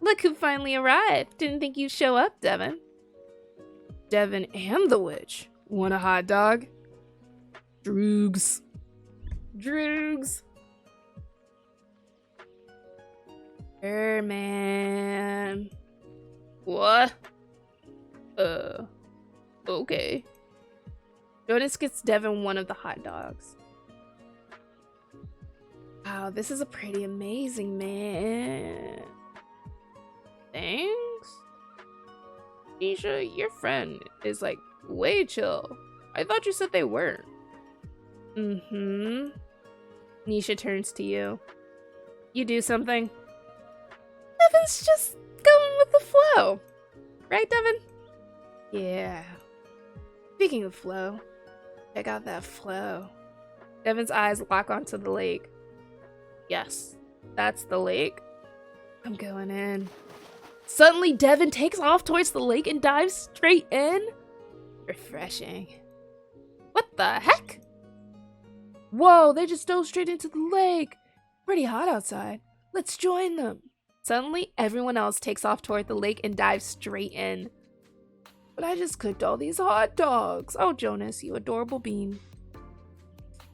Look who finally arrived. Didn't think you'd show up, Devin. Devin and the witch. Want a hot dog? Droogs. Droogs. Man. What? Okay. Jonas gets Devin one of the hot dogs. Wow, this is a pretty amazing, man. Thanks? Nisha, your friend is like way chill. I thought you said they weren't. Mm-hmm. Nisha turns to you. You do something? Devin's just going with the flow. Right, Devin? Yeah. Speaking of flow, check out that flow. Devin's eyes lock onto the lake. Yes, that's the lake. I'm going in. Suddenly, Devin takes off towards the lake and dives straight in. Refreshing. What the heck? Whoa, they just dove straight into the lake. Pretty hot outside. Let's join them. Suddenly, everyone else takes off toward the lake and dives straight in. But I just cooked all these hot dogs. Oh, Jonas, you adorable bean.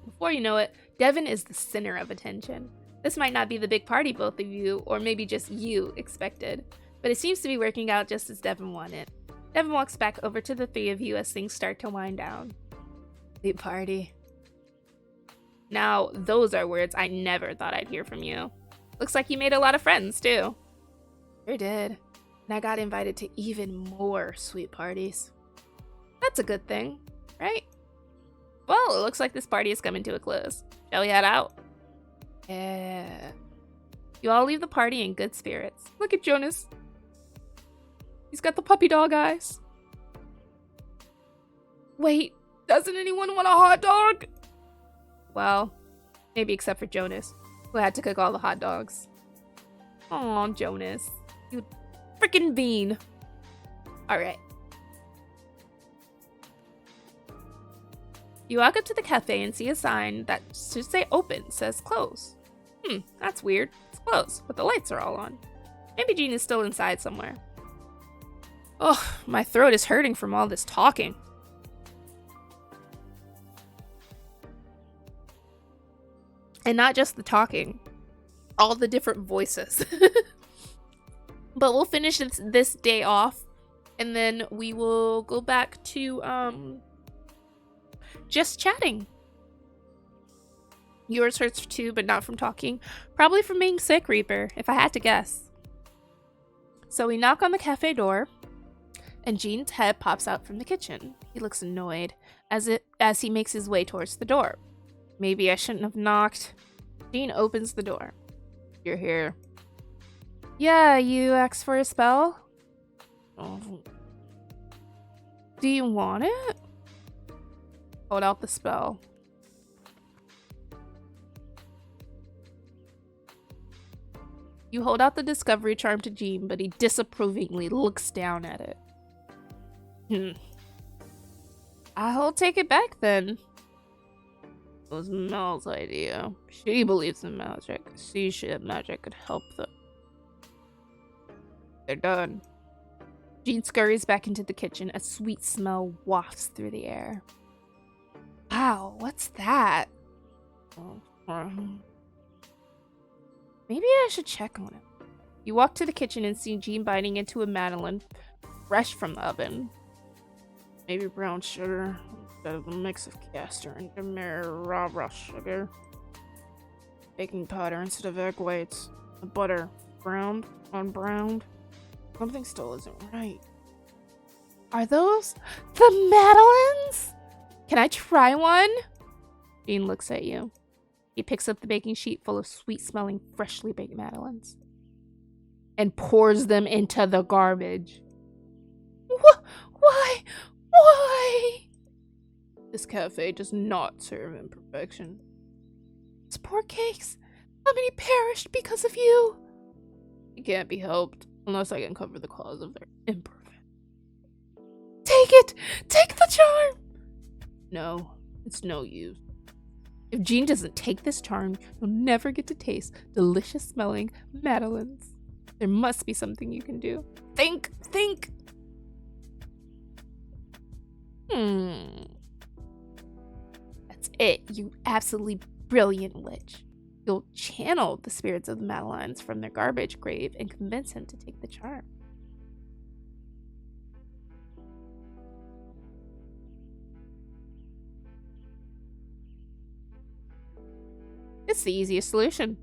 Before you know it, Devin is the center of attention. This might not be the big party both of you, or maybe just you, expected. But it seems to be working out just as Devin wanted. Devin walks back over to the three of you as things start to wind down. Big party. Now, those are words I never thought I'd hear from you. Looks like you made a lot of friends, too. Sure did. And I got invited to even more sweet parties. That's a good thing, right? Well, it looks like this party is coming to a close. Shall we head out? Yeah. You all leave the party in good spirits. Look at Jonas. He's got the puppy dog eyes. Wait, doesn't anyone want a hot dog? Well, maybe except for Jonas, who had to cook all the hot dogs. Aw, Jonas. You freaking bean. Alright. You walk up to the cafe and see a sign that should say open says close. That's weird. It's closed, but the lights are all on. Maybe Jean is still inside somewhere. Oh, my throat is hurting from all this talking. And not just the talking, all the different voices. But we'll finish this day off, and then we will go back to just chatting. Yours hurts too, but not from talking. Probably from being sick, Reaper, if I had to guess. So we knock on the cafe door, and Jean's head pops out from the kitchen. He looks annoyed as he makes his way towards the door. Maybe I shouldn't have knocked. Jean opens the door. You're here. Yeah, you asked for a spell? Oh. Do you want it? Hold out the spell. You hold out the discovery charm to Jean, but he disapprovingly looks down at it. I'll take it back then. It was Mel's idea. She believes in magic. She said magic could help them. They're done. Jean scurries back into the kitchen. A sweet smell wafts through the air. Wow, what's that? Maybe I should check on it. You walk to the kitchen and see Jean biting into a Madeleine fresh from the oven. Maybe brown sugar instead of a mix of castor and demerara sugar. Baking powder instead of egg whites. The butter browned, unbrowned. Something still isn't right. Are those the Madeleines? Can I try one? Jean looks at you. He picks up the baking sheet full of sweet-smelling, freshly baked Madeleines and pours them into the garbage. Why? Why? This cafe does not serve imperfection. These poor cakes. How many perished because of you? It can't be helped unless I can cover the cause of their imperfection. Take it! Take the charm! No, it's no use. If Jean doesn't take this charm, you'll never get to taste delicious smelling Madeleines. There must be something you can do. Think! That's it, you absolutely brilliant witch. You'll channel the spirits of the Madeleines from their garbage grave and convince him to take the charm. It's the easiest solution.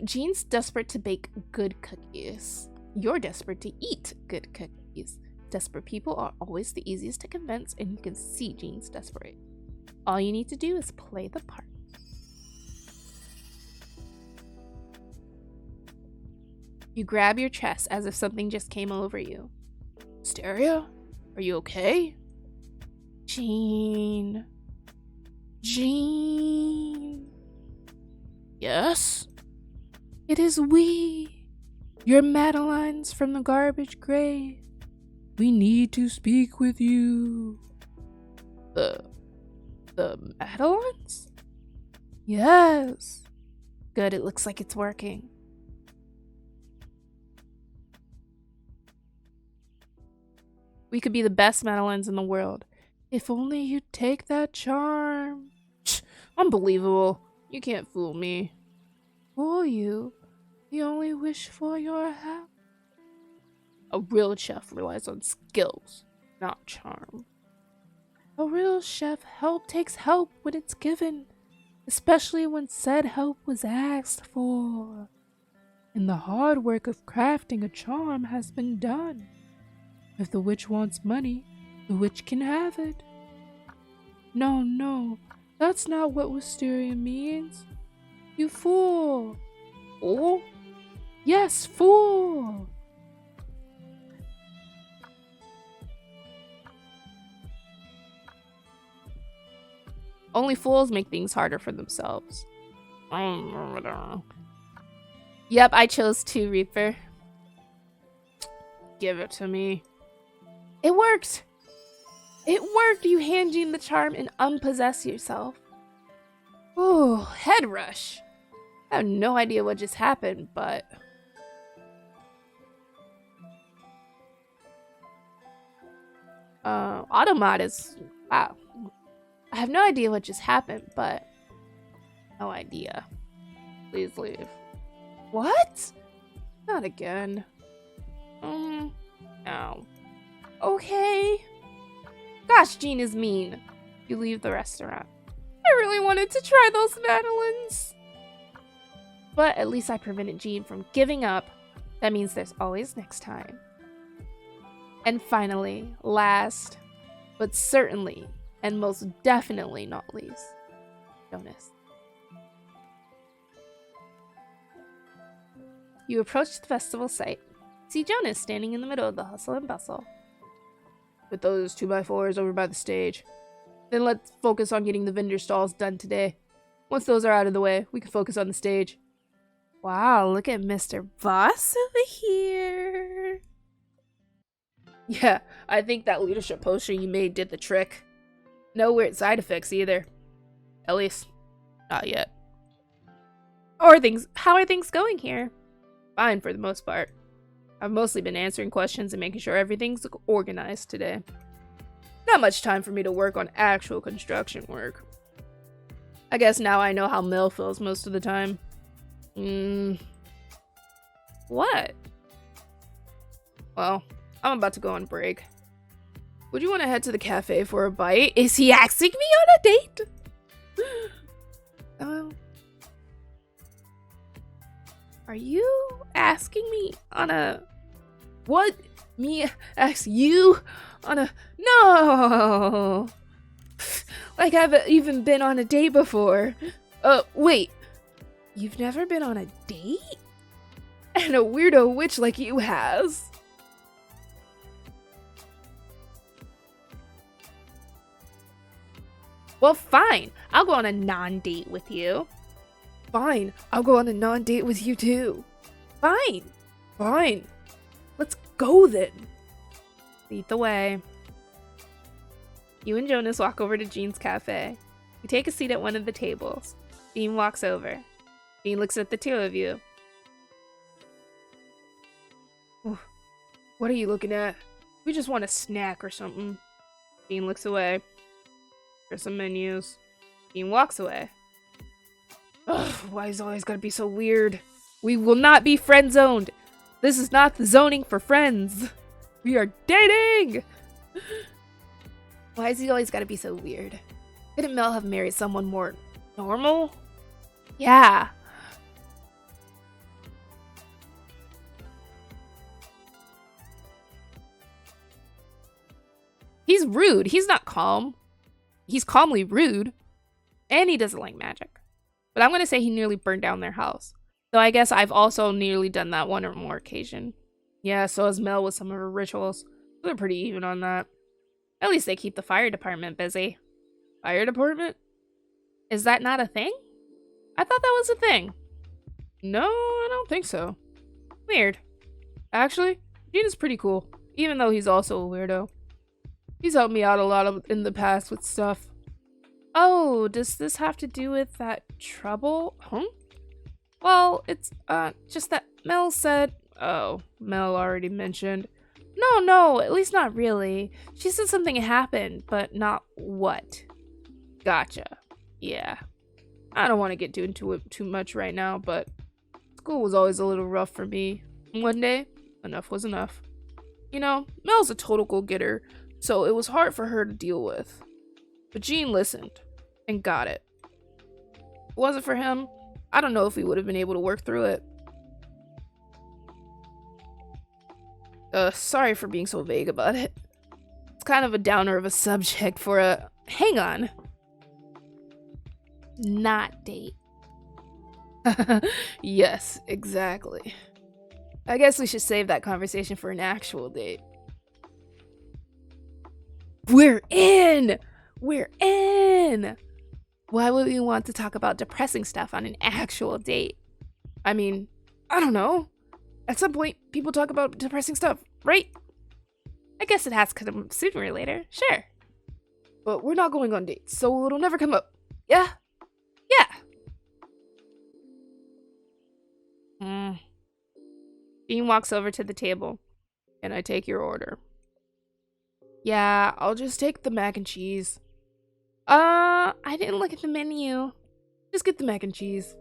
Jean's desperate to bake good cookies. You're desperate to eat good cookies. Desperate people are always the easiest to convince, and you can see Jean's desperate. All you need to do is play the part. You grab your chest as if something just came over you. Hysteria? Are you okay? Jean. Jean. Yes? It is we, your Madeleines from the garbage grave. We need to speak with you. The Madeleines? Yes. Good, it looks like it's working. We could be the best Madeleines in the world. If only you'd take that charm. Unbelievable. You can't fool me. Fool you? You only wish for your help. A real chef relies on skills, not charm. A real chef takes help when it's given, especially when said help was asked for. And the hard work of crafting a charm has been done. If the witch wants money, the witch can have it. No, that's not what wisteria means. You fool. Fool? Yes, fool. Only fools make things harder for themselves. Yep, I chose 2, Reaper. Give it to me. It worked! It worked! You hand Jean the charm and unpossess yourself. Ooh, head rush. I have no idea what just happened, but... Automod is... Wow. I have no idea what just happened, but... No idea. Please leave. What? Not again. No. Okay. Gosh, Jean is mean. You leave the restaurant. I really wanted to try those Madeleines. But at least I prevented Jean from giving up. That means there's always next time. And finally, last, but certainly, and most definitely not least, Jonas. You approach the festival site. See Jonas standing in the middle of the hustle and bustle. Put those 2x4s over by the stage. Then let's focus on getting the vendor stalls done today. Once those are out of the way, we can focus on the stage. Wow, look at Mr. Boss over here. Yeah, I think that leadership poster you made did the trick. No weird side effects either. At least, not yet. How are things going here? Fine for the most part. I've mostly been answering questions and making sure everything's organized today. Not much time for me to work on actual construction work. I guess now I know how Mel feels most of the time. What? Well, I'm about to go on break. Would you want to head to the cafe for a bite? Is he asking me on a date? Are you asking me on a... What? Me ask you on a... No! Like I haven't even been on a date before. Wait. You've never been on a date? And a weirdo witch like you has. Well, fine. I'll go on a non-date with you. Fine. I'll go on a non-date with you too. Fine. Fine. Let's go then. Lead the way. You and Jonas walk over to Jean's cafe. You take a seat at one of the tables. Jean walks over. Jean looks at the two of you. What are you looking at? We just want a snack or something. Jean looks away. There's some menus. Jean walks away. Ugh, why is it always gotta be so weird? We will not be friend zoned. This is not the zoning for friends. We are dating! Why is he always gotta be so weird? Couldn't Mel have married someone more normal? Yeah. He's rude. He's not calm. He's calmly rude. And he doesn't like magic. But I'm going to say he nearly burned down their house. So I guess I've also nearly done that one or more occasion. Yeah, so has Mel with some of her rituals. They're pretty even on that. At least they keep the fire department busy. Fire department? Is that not a thing? I thought that was a thing. No, I don't think so. Weird. Actually, Gene is pretty cool, even though he's also a weirdo. He's helped me out a lot in the past with stuff. Oh, does this have to do with that trouble? Huh? Well, it's, just that Mel said... Oh, Mel already mentioned. No, at least not really. She said something happened, but not what. Gotcha. Yeah. I don't want to get into it too much right now, but school was always a little rough for me. One day, enough was enough. You know, Mel's a total go-getter, so it was hard for her to deal with. But Gene listened and got it. If it wasn't for him, I don't know if we would have been able to work through it. Sorry for being so vague about it. It's kind of a downer of a subject for a... Hang on. Not date. Yes, exactly. I guess we should save that conversation for an actual date. We're in! We're in! Why would we want to talk about depressing stuff on an actual date? I mean, I don't know. At some point, people talk about depressing stuff, right? I guess it has to come sooner or later. Sure. But we're not going on dates, so it'll never come up. Yeah? Yeah. Dean walks over to the table. Can I take your order? Yeah, I'll just take the mac and cheese. I didn't look at the menu. Just get the mac and cheese.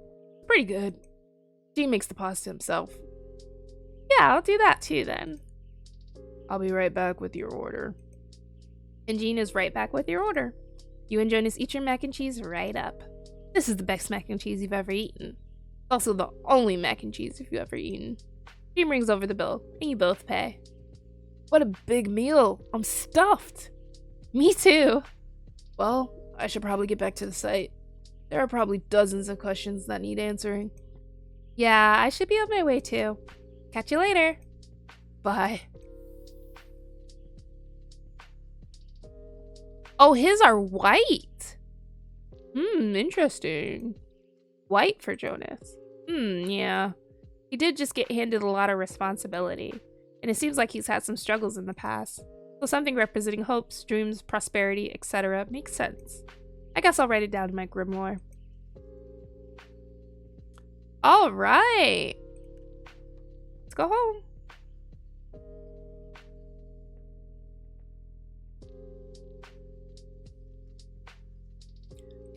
Pretty good. Dean makes the pasta himself. Yeah, I'll do that too then. I'll be right back with your order. And Jean is right back with your order. You and Jonas eat your mac and cheese right up. This is the best mac and cheese you've ever eaten. It's also the only mac and cheese you've ever eaten. Jean brings over the bill, and you both pay. What a big meal. I'm stuffed. Me too. Well, I should probably get back to the site. There are probably dozens of questions that need answering. Yeah, I should be on my way too. Catch you later. Bye. Oh, his are white. Interesting. White for Jonas. Yeah. He did just get handed a lot of responsibility, and it seems like he's had some struggles in the past. So something representing hopes, dreams, prosperity, etc. makes sense. I guess I'll write it down in my grimoire. All right. Let's go home.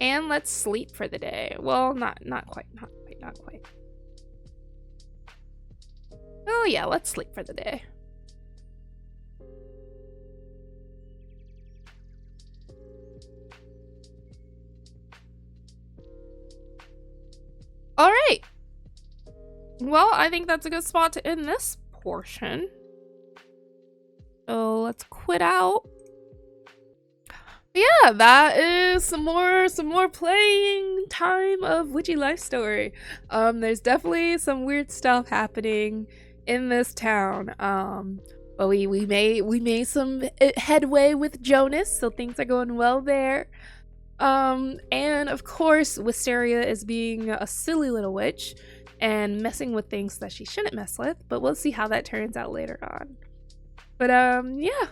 And let's sleep for the day. Well, not quite. Oh yeah, let's sleep for the day. All right. Well, I think that's a good spot to end this portion. So let's quit out. Yeah, that is some more playing time of Witchy Life Story. There's definitely some weird stuff happening in this town. But we made some headway with Jonas, so things are going well there. And of course, Wisteria is being a silly little witch and messing with things that she shouldn't mess with, but we'll see how that turns out later on. But yeah.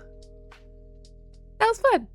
That was fun.